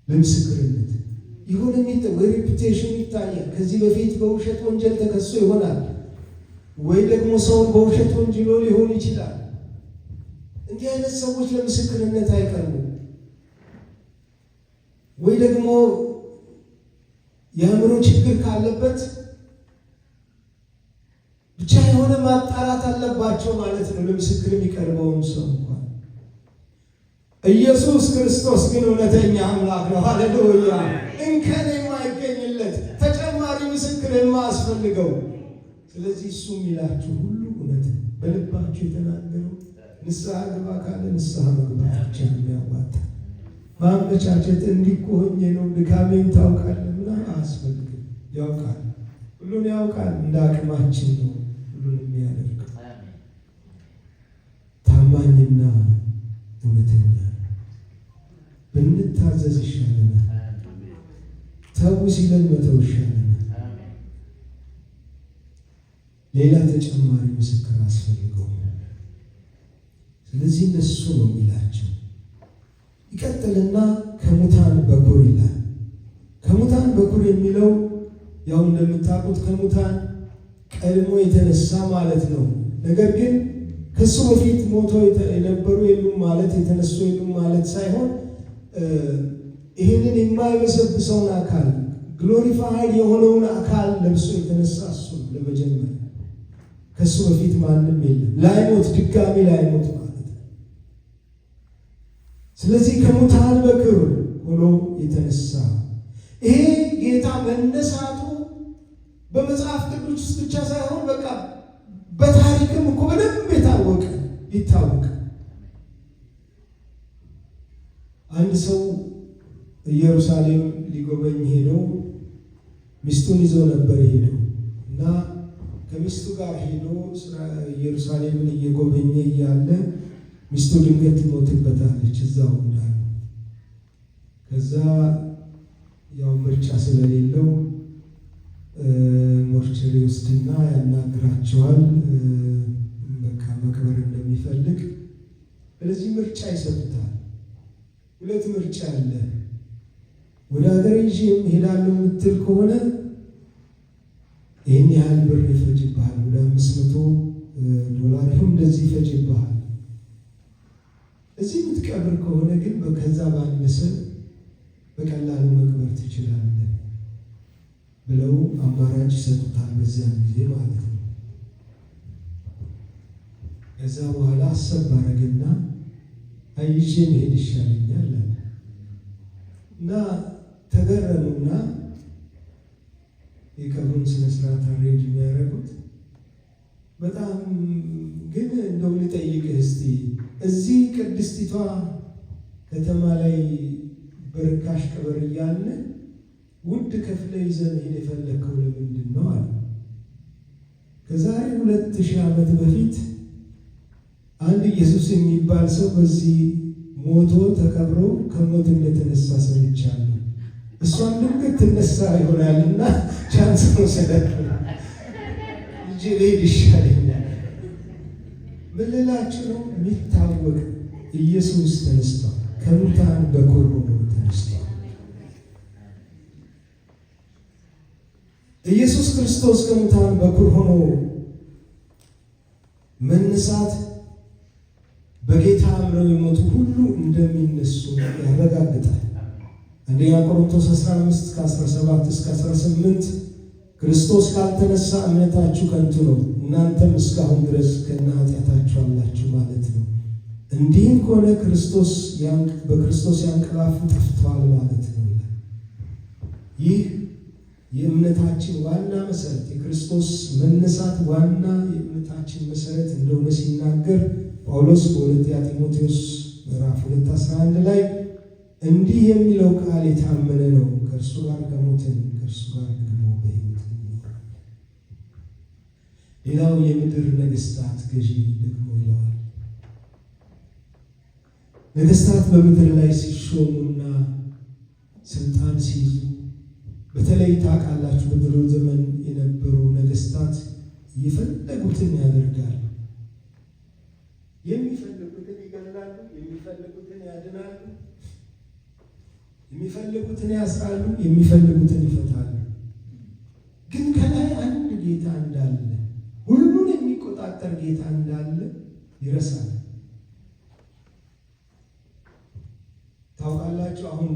ለምስክርነት። የሆነ ወይ ሬፑቴሽን ይታያል። ከዚህ በፊት በውሸት ወንጀል ተከሶ ይሆናል፣ ወይ ደግሞ ሰውን በውሸት ወንጅሎ ሊሆን ይችላል። እንዲህ አይነት ሰዎች ለምስክርነት አይቀርቡም። ወይ ደግሞ የአእምሮ ችግር ካለበት ብቻ የሆነ ማጣራት አለባቸው ማለት ነው ለምስክር የሚቀርበውን ሰው እንኳን። ኢየሱስ ክርስቶስ ግን እውነተኛ አምላክ ነው። ሃሌሉያ! እንከን የማይገኝለት ተጨማሪ ምስክር የማያስፈልገው። ስለዚህ እሱ የሚላችሁ ሁሉ እውነት በልባችሁ የተናገረው ንስሐ ግባ ካለ ንስሐ መግባት ብቻ የሚያዋጣ ማመቻቸት እንዲቆኝ ነው። ድካሜን ታውቃለህ ምናምን አያስፈልግም። ያውቃል፣ ሁሉን ያውቃል። እንደ አቅማችን ነው ሁሉን የሚያደርገው። ታማኝና እውነተኛ ብንታዘዝ ይሻለናል። ተው ሲለን መተው ይሻለናል። ሌላ ተጨማሪ ምስክር አስፈልገው። ስለዚህ እነሱ ነው የሚላቸው። ይቀጥልና ከሙታን በኩር ይላል። ከሙታን በኩር የሚለው ያው እንደምታውቁት ከሙታን ቀድሞ የተነሳ ማለት ነው። ነገር ግን ከሱ በፊት ሞቶ የነበሩ የሉም ማለት የተነሱ የሉም ማለት ሳይሆን ይህንን የማይበሰብሰውን አካል ግሎሪፋይድ የሆነውን አካል ለብሶ የተነሳ እሱ ለመጀመሪያ ከሱ በፊት ማንም የለም። ላይሞት ድጋሚ ላይሞት ማለት ነው። ስለዚህ ከሙታን በኩር ሆኖ የተነሳ ይሄ ጌታ መነሳቱ በመጽሐፍ ቅዱስ ውስጥ ብቻ ሳይሆን በቃ በታሪክም እኮ በደንብ ይታወቃል። አንድ ሰው ኢየሩሳሌም ሊጎበኝ ሄዶ ሚስቱን ይዞ ነበር ሄደው እና ከሚስቱ ጋር ሄዶ ኢየሩሳሌምን እየጎበኘ እያለ ሚስቱ ድንገት ትሞትበታለች እዛው እንዳለ። ከዛ ያው ምርጫ ስለሌለው ሞርቸሪ ውስጥና ያናግራቸዋል በቃ መቅበር እንደሚፈልግ። ስለዚህ ምርጫ ይሰጡታል። ሁለት ምርጫ አለ። ወደ ሀገር ይዤ እሄዳለሁ የምትል ከሆነ ይህን ያህል ብር ይፈጅብሃል፣ ወደ $500 ይሁን እንደዚህ ይፈጅብሃል። እዚህ የምትቀብር ከሆነ ግን ከዛ ባነሰ በቀላሉ መቅበር ትችላለህ ብለው አማራጭ ይሰጡታል። በዚያን ጊዜ ማለት ነው። ከዛ በኋላ አሰብ አደረገና አይዤ መሄድ ይሻለኛል እና ተገረሙና የቀብሩን ስነ ስርዓት አሬንጅ የሚያደርጉት በጣም ግን እንደው ልጠይቅህ እስቲ እዚህ ቅድስቲቷ ከተማ ላይ በርካሽ ቀብር እያለ ውድ ከፍለ ይዘን ሄደ የፈለግከው ለምንድን ነው አለ። ከዛሬ 2000 ዓመት በፊት አንድ ኢየሱስ የሚባል ሰው በዚህ ሞቶ ተቀብሮ ከሞት እንደተነሳ ሰምቻለሁ። እሷን ድንገት ትነሳ ይሆናልና ቻንስ ነው ሰደቅ እንጂ ልሄድ ይሻለኛል። ምን ልላችሁ ነው? የሚታወቅ ኢየሱስ ተነስቷል። ከሙታን በኩር ሆኖ ተነስቷል። ኢየሱስ ክርስቶስ ከሙታን በኩር ሆኖ መነሳት በጌታ አምነው የሞቱ ሁሉ እንደሚነሱ ያረጋግጣል። አንደኛ ቆሮንቶስ 15:17-18 ክርስቶስ ካልተነሳ እምነታችሁ ከንቱ ነው፣ እናንተም እስካሁን ድረስ ከነ ኃጢአታችሁ አላችሁ ማለት ነው። እንዲህም ከሆነ በክርስቶስ ያንቀላፉ ጠፍተዋል ማለት ነው ይላል። ይህ የእምነታችን ዋና መሰረት፣ የክርስቶስ መነሳት ዋና የእምነታችን መሰረት እንደሆነ ሲናገር ጳውሎስ በሁለተኛ ጢሞቴዎስ ምዕራፍ 2:11 ላይ እንዲህ የሚለው ቃል የታመነ ነው፣ ከእርሱ ጋር ከሞትን ከእርሱ ጋር ደግሞ በሕይወት እንኖራለን። ሌላው የምድር ነገሥታት ገዢ ደግሞ ይለዋል። ነገሥታት በምድር ላይ ሲሾሙና ስልጣን ሲይዙ በተለይ ታውቃላችሁ፣ በድሮ ዘመን የነበሩ ነገሥታት የፈለጉትን ያደርጋሉ። የሚፈልጉትን ይገድላሉ፣ የሚፈልጉትን ያድናሉ፣ የሚፈልጉትን ያስራሉ፣ የሚፈልጉትን ይፈታሉ። ግን ከላይ አንድ ጌታ እንዳለ፣ ሁሉን የሚቆጣጠር ጌታ እንዳለ ይረሳል። ታውቃላችሁ፣ አሁን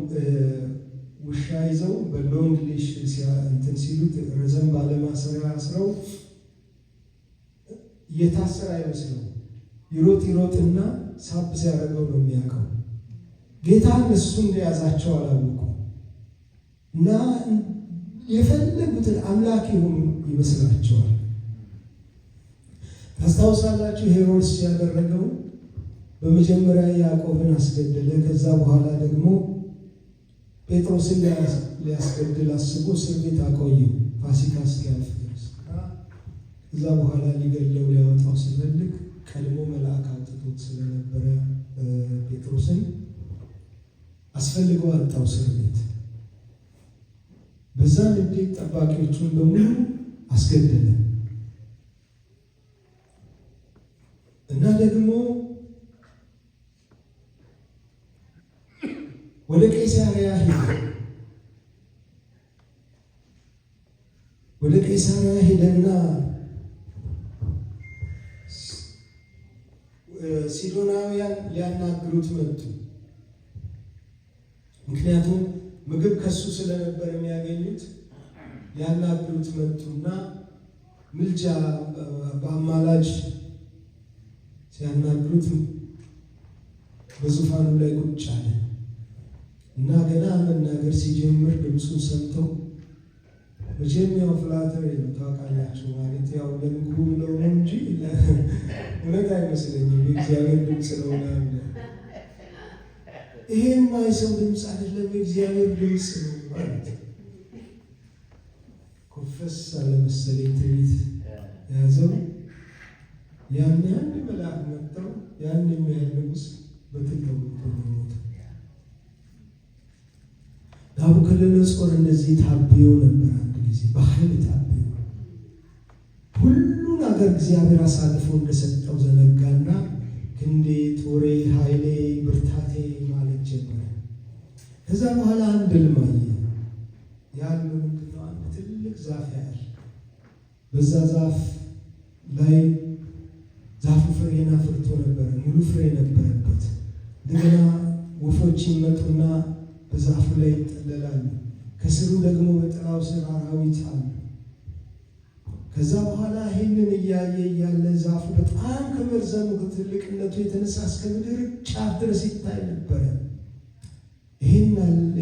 ውሻ ይዘው በሎንግ ሊሽ እንትን ሲሉት ረዘም ባለ ማሰሪያ አስረው እየታሰረ አይመስለው ይሮጥና ሳብ ሲያደርገው ነው የሚያውቀው። ጌታ እነሱ እንደያዛቸው አላወቁም እና የፈለጉትን አምላክ የሆኑ ይመስላቸዋል። ታስታውሳላችሁ ሄሮድስ ያደረገው በመጀመሪያ ያዕቆብን አስገደለ። ከዛ በኋላ ደግሞ ጴጥሮስን ሊያስገድል አስቦ እስር ቤት አቆየው ፋሲካ እስኪያልፍ ድረስ። ከዛ በኋላ ሊገድለው ሊያወጣው ሲፈልግ ቀድሞ መልአክ አውጥቶት ስለነበረ ጴጥሮስን አስፈልገው አጣው እስር ቤት። በዛ ንዴት ጠባቂዎቹን በሙሉ አስገደለ እና ደግሞ ወደ ቄሳርያ ሄደና ሲዶናውያን ሊያናግሩት መጡ። ምክንያቱም ምግብ ከሱ ስለነበር የሚያገኙት ሊያናግሩት መጡና ምልጃ በአማላጅ ሲያናግሩት በዙፋኑ ላይ ቁጭ አለ እና ገና መናገር ሲጀምር ድምፁን ሰምተው መቼም ያው ፍላተር ታውቃላችሁ፣ ማለት ያው ለምግቡ ብለው ነው እንጂ እውነት አይመስለኝም። የእግዚአብሔር ድምፅ ነው ይሄማ የሰው ድምፅ አይደለም የእግዚአብሔር ድምፅ ነው ማለት ኮንፈስ አለ መሰለኝ ትንቢት ያዘው። ያን አንድ መልአክ መጣው ያን የሚያህል ንጉሥ በትልቁ ሞተ። ናቡከደነፆር እንደዚህ ታብዮ ነበር። አንድ ጊዜ በኃይል ታብዮ ሁሉን አገር እግዚአብሔር አሳልፎ እንደሰጠው ዘነጋና ክንዴ፣ ጦሬ፣ ኃይሌ፣ ብርታቴ ማለት ጀመረ። ከዛ በኋላ አንድ ህልም አየ። ያለው ምንድነው? አንድ ትልቅ ዛፍ ያያል። በዛ ዛፍ ላይ ዛፉ ፍሬን አፍርቶ ነበረ። ሙሉ ፍሬ ነበረበት። እንደገና ወፎች ይመጡና በዛፉ ላይ ይጠለላሉ። ከስሩ ደግሞ በጥላው ስር አራዊት አሉ። ከዛ በኋላ ይህንን እያየ እያለ ዛፉ በጣም ከመርዘሙ ከትልቅነቱ የተነሳ እስከ ምድር ጫፍ ድረስ ይታይ ነበረ። ይህን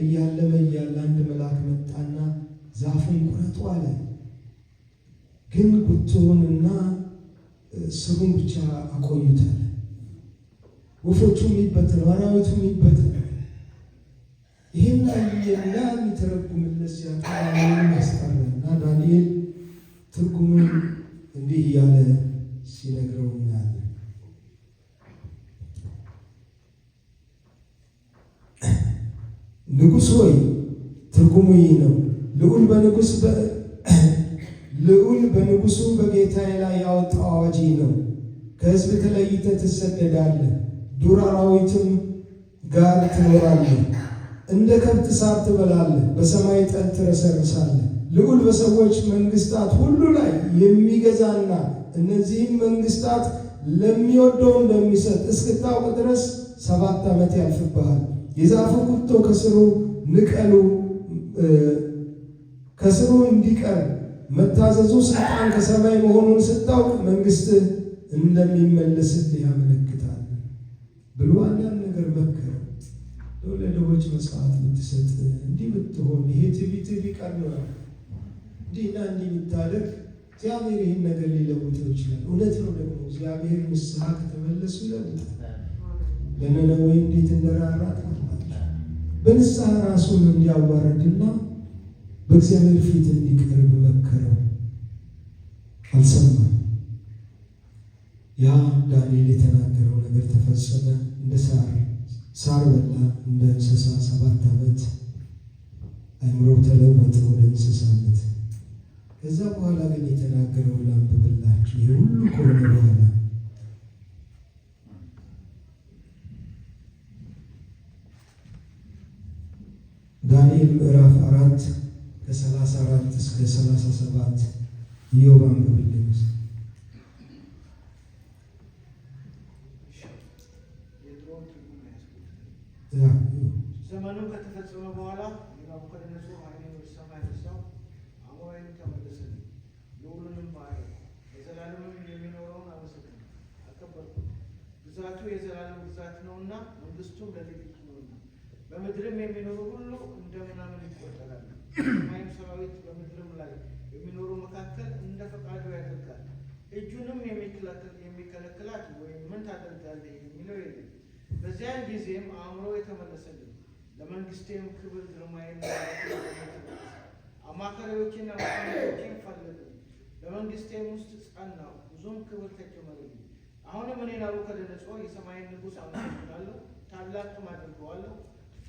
እያለመ እያለ አንድ መልአክ መጣና ዛፉን ቁረጡ አለ። ግን ጉቶውንና ስሩን ብቻ አቆዩታል። ወፎቹም ይበተኑ፣ አራዊቱም ይበተኑ። ይህን አየና የሚተረጉምለት ሲያጣ ያስቀረና ዳንኤል ትርጉሙን እንዲህ እያለ ሲነግረው እናያለን። ንጉሥ ሆይ ትርጉሙ ይህ ነው። ልዑል በንጉሱ በጌታዬ ላይ ያወጣው አዋጅ ነው። ከሕዝብ ተለይተህ ትሰደዳለህ፣ ዱር አራዊትም ጋር ትኖራለህ። እንደ ከብት ሳር ትበላለህ፣ በሰማይ ጠል ትረሰርሳለህ። ልዑል በሰዎች መንግስታት ሁሉ ላይ የሚገዛና እነዚህም መንግስታት ለሚወደው እንደሚሰጥ እስክታውቅ ድረስ 7 ዓመት ያልፍብሃል። የዛፉ ቁጥቶ ከስሩ እንዲቀር መታዘዙ ስልጣን ከሰማይ መሆኑን ስታውቅ መንግስትህ እንደሚመለስልህ ያመለክታል ብሎ አንዳንድ ነገር መከረ። ለድሆች መስዋዕት ብትሰጥ፣ እንዲህ ብትሆን፣ ይሄ ቲቪ ቀርኗል፣ እንዲህና እንዲህ ብታደርግ እግዚአብሔር ይህን ነገር ሊለውጠው ይችላል። እውነት ነው ደግሞ እግዚአብሔር ንስሐ ከተመለሱ ይለውጣል። ለነነዌ እንዴት እንደራራ ታውቃላችሁ። በንስሐ ራሱን እንዲያዋርድና በእግዚአብሔር ፊት እንዲቀርብ መከረው። አልሰማም። ያ ዳንኤል የተናገረው ነገር ተፈጸመ። እንደ ሳር በላ፣ እንደ እንስሳ 7 ዓመት አእምሮው ተለወጠ ወደ እንስሳነት። ከዛ በኋላ ግን የተናገረው ላንብብላችሁ። ይህ ሁሉ ከሆነ በኋላ ዳንኤል ምዕራፍ 4 ከ34 እስከ 37 ኢዮብ አንብብልኝ። ዘመኑ ከተፈጸመ በኋላ ናቡከደነፆር ዓይኔን ወደ ሰማይ አነሳሁ፣ አእምሮዬም ተመለሰልኝ። ልዑሉንም ባሪያ ለዘላለምም የሚኖረውን አመሰግናለሁ፣ አከበርኩት። ግዛቱ የዘላለም ግዛት ነውና መንግስቱም ለጥቂት ነውና፣ በምድርም የሚኖሩ ሁሉ እንደ ምናምን ይቆጠራሉ። ሰማይም ሰራዊት በምድርም ላይ የሚኖሩ መካከል እንደ ፈቃዱ ያደርጋል። እጁንም የሚከለክላት ወይም ምን ታደርጋለህ የሚለው የለም። በዚያን ጊዜም አእምሮ የተመለሰልኝ፣ ለመንግስቴም ክብር ግርማዬን አማካሪዎችና መኳንንቶቼን ፈለጉ። በመንግስቴም ውስጥ ጸናሁ፣ ብዙም ክብር ተጨመረልኝ። አሁንም እኔ ናቡከደነፆር የሰማይን ንጉሥ አመሰግናለሁ፣ ታላቅም አድርገዋለሁ፣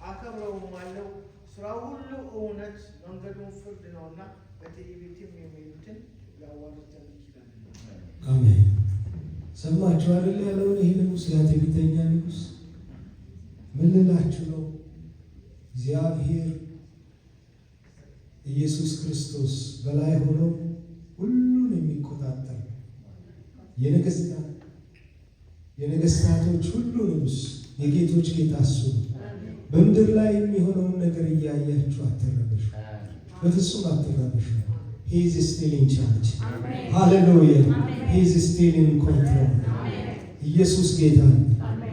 አከብረውማለሁ። ስራው ሁሉ እውነት መንገዱን ፍርድ ነውና በትዕቢትም የሚሄዱትን ያዋርድ ዘንድ ይችላል። አሜን። ሰማችሁ አይደል ያለውን? ይህ ንጉሥ ያ ትዕቢተኛ ንጉሥ ምን ልላችሁ ነው? እግዚአብሔር ኢየሱስ ክርስቶስ በላይ ሆኖ ሁሉን የሚቆጣጠር የነገስታቶች ሁሉ ንጉሥ፣ የጌቶች ጌታ እሱ በምድር ላይ የሚሆነውን ነገር እያያችሁ አትረበሹ፣ በፍጹም አትረበሹ። He is still in charge. Hallelujah. He is still in control. ኢየሱስ ጌታ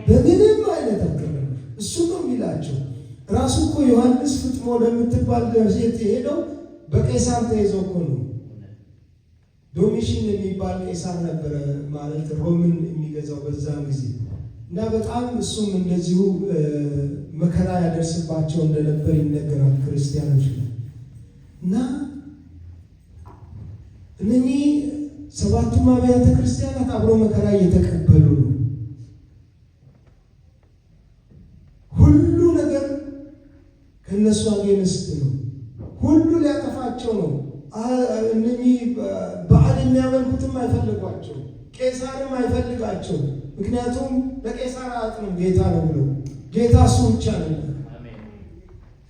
በምንም አይነት አትረበሹ። እሱ ነው የሚላቸው። ራሱ እኮ ዮሐንስ ፍጥሞ ለምትባል ደሴት የሄደው በቄሳር ተይዞ እኮ ነው። ዶሚሽን የሚባል ቄሳር ነበረ ማለት ሮምን የሚገዛው በዛን ጊዜ እና በጣም እሱም እንደዚሁ መከራ ያደርስባቸው እንደነበር ይነገራል ክርስቲያኖች ነው። እና እነኚህ ሰባቱም አብያተ ክርስቲያናት አብረው መከራ እየተቀበሉ ነው። ሁሉ ነገር ከነሱ አጌንስት ነው። ሁሉ ሊያጠፋቸው ነው። እነኚህ በዓል የሚያመልኩትም አይፈልጓቸው፣ ቄሳርም አይፈልጋቸው። ምክንያቱም ለቄሳር አጥንም ጌታ ነው ብለው ጌታ እሱ ብቻ ነው።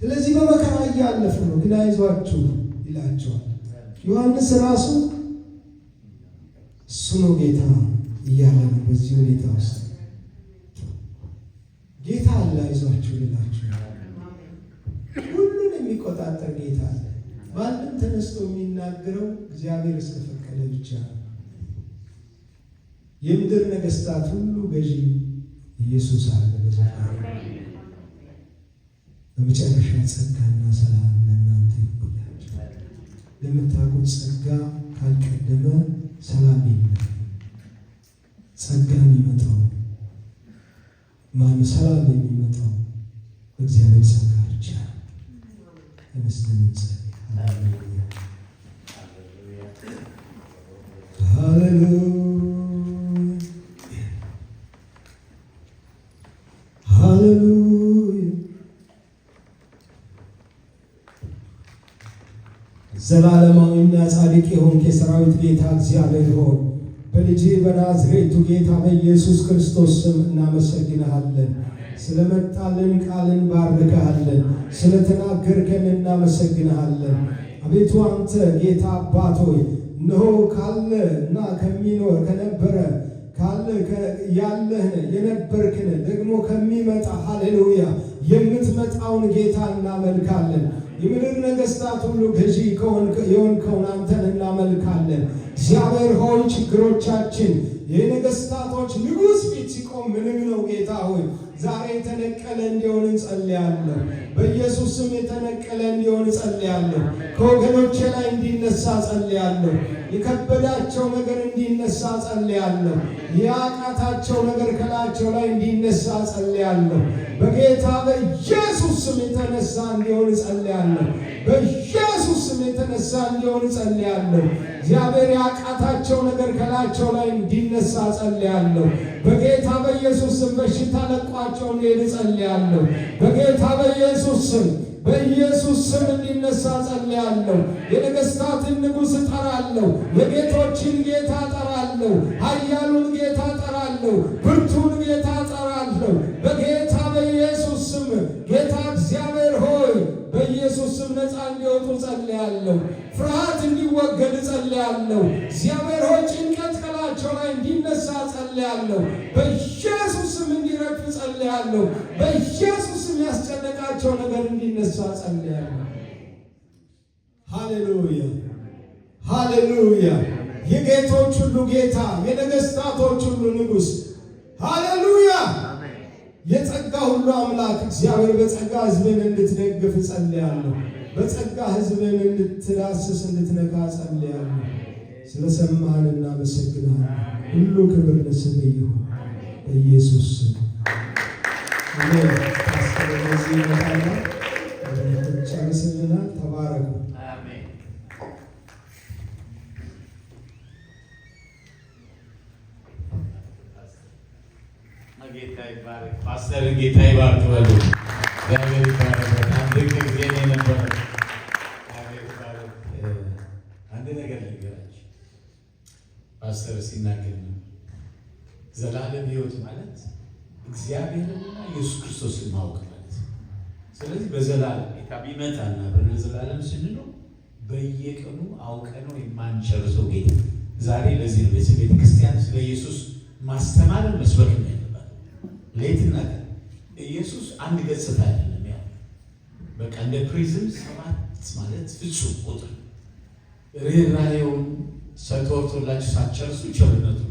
ስለዚህ በመከራ እያለፉ ነው። ግን አይዟችሁ ይላቸዋል። ዮሐንስ ራሱ እሱ ነው ጌታ እያለ ነው። በዚህ ሁኔታ ውስጥ ጌታ አለ፣ አይዟችሁ ይላችሁ። ሁሉን የሚቆጣጠር ጌታ አለ። ማንም ተነስቶ የሚናገረው እግዚአብሔር እስከፈቀደ ብቻ ነው። የምድር ነገስታት ሁሉ ገዢ ኢየሱስ አለ። በመጨረሻ ጸጋና ሰላም ለእናንተ ይሁንላችሁ። ለምታውቁት ጸጋ ካልቀደመ ሰላም የለም። ጸጋ የሚመጣው ማነው? ሰላም የሚመጣው በእግዚአብሔር ጸጋ ብቻ። ተመስገን እንጸልይ። ሃሌሉያ ሃሌሉያ። ዘላለማዊና ጻድቅ የሆንክ የሰራዊት ጌታ እግዚአብሔር ሆይ በልጅ በናዝሬቱ ጌታ በኢየሱስ ክርስቶስ ስም እናመሰግንሃለን። ስለመጣልን ቃልን ባርከሃለን። ስለተናገርከን እናመሰግንሃለን። አቤቱ አንተ ጌታ አባት ሆይ እነሆ ካለ እና ከሚኖር ከነበረ ካለ ያለህን የነበርክን ደግሞ ከሚመጣ ሃሌሉያ የምትመጣውን ጌታ እናመልካለን። የምድር ነገስታት ሁሉ ገዢ የሆንከውን አንተን እናመልካለን። እግዚአብሔር ሆይ ችግሮቻችን የነገስታቶች ንጉሥ ፊት ሲቆም ምንም ነው። ጌታ ሆይ ዛሬ የተነቀለ እንዲሆን እንጸልያለሁ። በኢየሱስ ስም የተነቀለ እንዲሆን እንጸልያለሁ። ከወገኖቼ ላይ እንዲነሳ ጸልያለሁ። የከበዳቸው ነገር እንዲነሳ ጸልያለሁ። ያቃታቸው ነገር ከላቸው ላይ እንዲነሳ ጸልያለሁ። በጌታ በኢየሱስ ስም የተነሳ እንዲሆን ጸልያለሁ። በኢየሱስ ስም የተነሳ እንዲሆን ጸልያለሁ። እግዚአብሔር ያቃታቸው ነገር ከላቸው ላይ እንዲነሳ ጸልያለሁ። በጌታ በኢየሱስ ስም በሽታ ለቋቸው እንዲሄድ ጸልያለሁ። በጌታ በኢየሱስ ስም እንዲነሳ ጸልያለሁ። የነገስታትን ንጉሥ እጠራለሁ። የጌቶችን ጌታ እጠራለሁ። ኃያሉን ጌታ እጠራለሁ። ብርቱን ጌታ እጠራለሁ። በጌታ በኢየሱስ ስም ጌታ እግዚአብሔር ሆይ በኢየሱስ ስም ነፃ እንዲወጡ ጸልያለሁ። ፍርሃት እንዲወገድ ጸልያለሁ። እግዚአብሔር ሆይ ጭንቀት ከላቸው ላይ እንዲነሳ ጸልያለሁ። በኢየሱስ ስም እንዲረግፍ ጸልያለሁ። በኢየሱስ ስም ያስጨነቃቸው ነገር እንዲነሳ ጸልያለሁ። ሃሌሉያ ሃሌሉያ። የጌቶች ሁሉ ጌታ የነገስታቶች ሁሉ ንጉሥ ሃሌሉያ። የጸጋ ሁሉ አምላክ እግዚአብሔር በጸጋ ሕዝብን እንድትደግፍ ጸልያለሁ። በጸጋ ሕዝብን እንድትዳስስ እንድትነካ ጸልያለሁ። ስለሰማህን እናመሰግናለን። ሁሉ ክብር ለስምህ ይሁን በኢየሱስ ስም አሜን። ስለዚህ ይመጣና ጨርስልናል። ተባረኩ። ጌታ ይባረክ። ፓስተር ጌታ ይባርክ በሉ። እግዚአብሔር ይባረክ። በጣም ድንቅ ጊዜ ነው የነበረው። እግዚአብሔር ይባረክ። አንድ ነገር ልንገራችሁ። ፓስተር ሲናገር ነው ዘላለም ሕይወት ማለት እግዚአብሔርንና ኢየሱስ ክርስቶስን ማወቅ ማለት ነው። ስለዚህ በዘላለም ጌታ ቢመጣና በዘላለም ስንኖር በየቀኑ አውቀነው የማንጨርሰው ጌታ ዛሬ ለዚህ ነው ቤተ ክርስቲያን ስለ ኢየሱስ ማስተማርን መስበክ ነው ሌትና ቀን። ኢየሱስ አንድ ገጽታ አይደለም። ያው በቃ እንደ ፕሪዝም 7 ማለት ፍጹም ቁጥር ርኅራኄውን ተወርቶላችሁ ሳትጨርሱ ቸርነቱ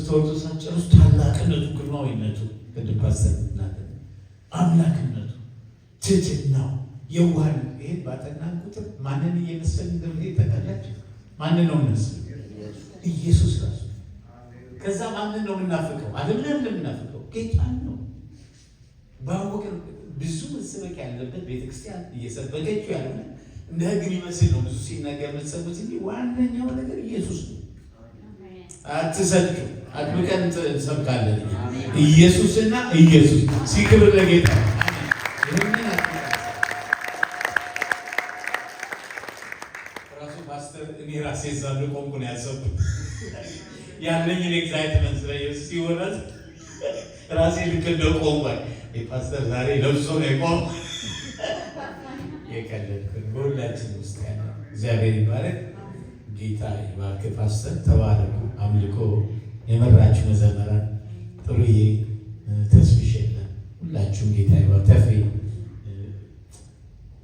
ተወርቶ ሳትጨርሱ ታላቅነቱ፣ ግርማዊነቱ፣ ቅድም ፓስተር እናገር አምላክነቱ፣ ትሕትናው፣ የዋህነቱ ይሄን ባጠናን ቁጥር ማንን እየመሰልን እንደምንሄድ ታውቃላችሁ? ማንን ነው የምንመስለው? ኢየሱስ ራሱ። ከዛ ማንን ነው የምናፍቀው? ዓለምን የምናፍቀው ጌታን ነው ባወቅን። ብዙ መሰበክ ያለበት ቤተክርስቲያን እየሰበከችው ያለ እንደ ሕግ የሚመስል ነው ብዙ ሲናገር የምትሰሙት እንጂ ዋነኛው ነገር ኢየሱስ ነው። አትሰልቹ፣ አጥብቀን እንሰብካለን። ኢየሱስና ኢየሱስ ሲክብር ለጌታ ራሱ ፓስተር እኔ ራሴ ዛሉ ቆንኩ ነው ያሰብኩት ያለኝን ኤግዛይትመንት ስለ ኢየሱስ ሲወራስ ራሴ ልክ እንደቆምኩ ፓስተር ዛሬ ለብሶ ነው የቆም የቀለድኩት በሁላችን ውስጥ ያለ እግዚአብሔር ይባረክ። ጌታ ይባርክ። ፓስተር ተባረኩ። አምልኮ የመራችሁ መዘመራን ጥሩዬ፣ ተስፍሽ የለም ሁላችሁም ጌታ ይባርክ። ተፌ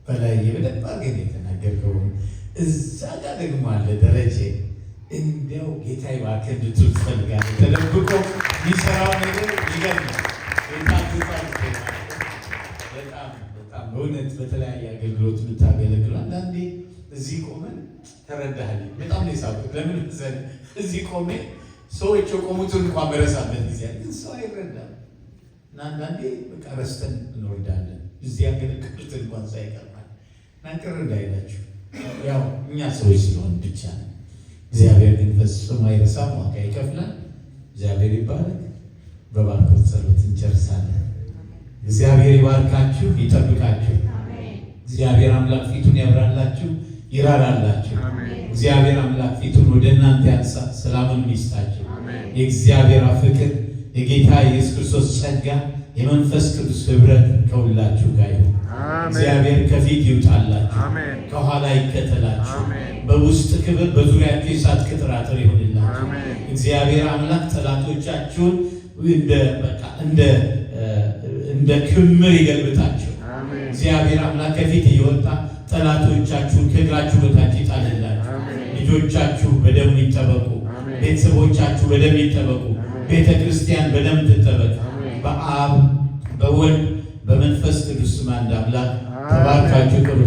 በላይ በደንብ አድርገን የተናገርከው እዛ ጋር ደግሞ አለ ደረጀ እንዲያው ጌታ ይባርክ እንድትሉ ትፈልጋለህ። ተደብቆ የሚሰራው ነገር ይገርማል። በጣም በእውነት በተለያየ አገልግሎት የምታገለግሉ አንዳንዴ እዚህ ቆመን ተረዳሃል። በጣም ነው የሳብኩት። ለምን ዘን እዚህ ቆሜ ሰዎች የቆሙትን እንኳን መረሳበት ጊዜ ግን ሰው አይረዳም እና አንዳንዴ በቃ ረስተን እንወርዳለን። እዚህ ያገለግሉት እንኳን ሳይቀርማል እና ቅር እንዳይላችሁ ያው እኛ ሰዎች ስለሆን ብቻ ነው። እግዚአብሔር ግን ፈጽሞ አይረሳም፣ ዋጋ ይከፍላል። እግዚአብሔር ይባረክ። በባርኮት ጸሎት እንጨርሳለን። እግዚአብሔር ይባርካችሁ፣ ይጠብቃችሁ። እግዚአብሔር አምላክ ፊቱን ያብራላችሁ፣ ይራራላችሁ። እግዚአብሔር አምላክ ፊቱን ወደ እናንተ ያንሳ፣ ሰላምን ይስጣችሁ። የእግዚአብሔር ፍቅር፣ የጌታ ኢየሱስ ክርስቶስ ጸጋ፣ የመንፈስ ቅዱስ ኅብረት ከሁላችሁ ጋር ይሁን። እግዚአብሔር ከፊት ይውጣላችሁ፣ ከኋላ ይከተላችሁ። በውስጥ ክብር፣ በዙሪያችሁ የእሳት ቅጥር አጥር ይሁንላችሁ። እግዚአብሔር አምላክ ጠላቶቻችሁን እንደ ክምር ይገልብጣችሁ። እግዚአብሔር አምላክ ከፊት እየወጣ ጠላቶቻችሁን ከእግራችሁ በታች ይጣልላችሁ። ልጆቻችሁ በደም ይጠበቁ፣ ቤተሰቦቻችሁ በደም ይጠበቁ፣ ቤተ ክርስቲያን በደም ትጠበቅ። በአብ በወልድ በመንፈስ ቅዱስ አንድ አምላክ ተባርካችሁ ቅሩ።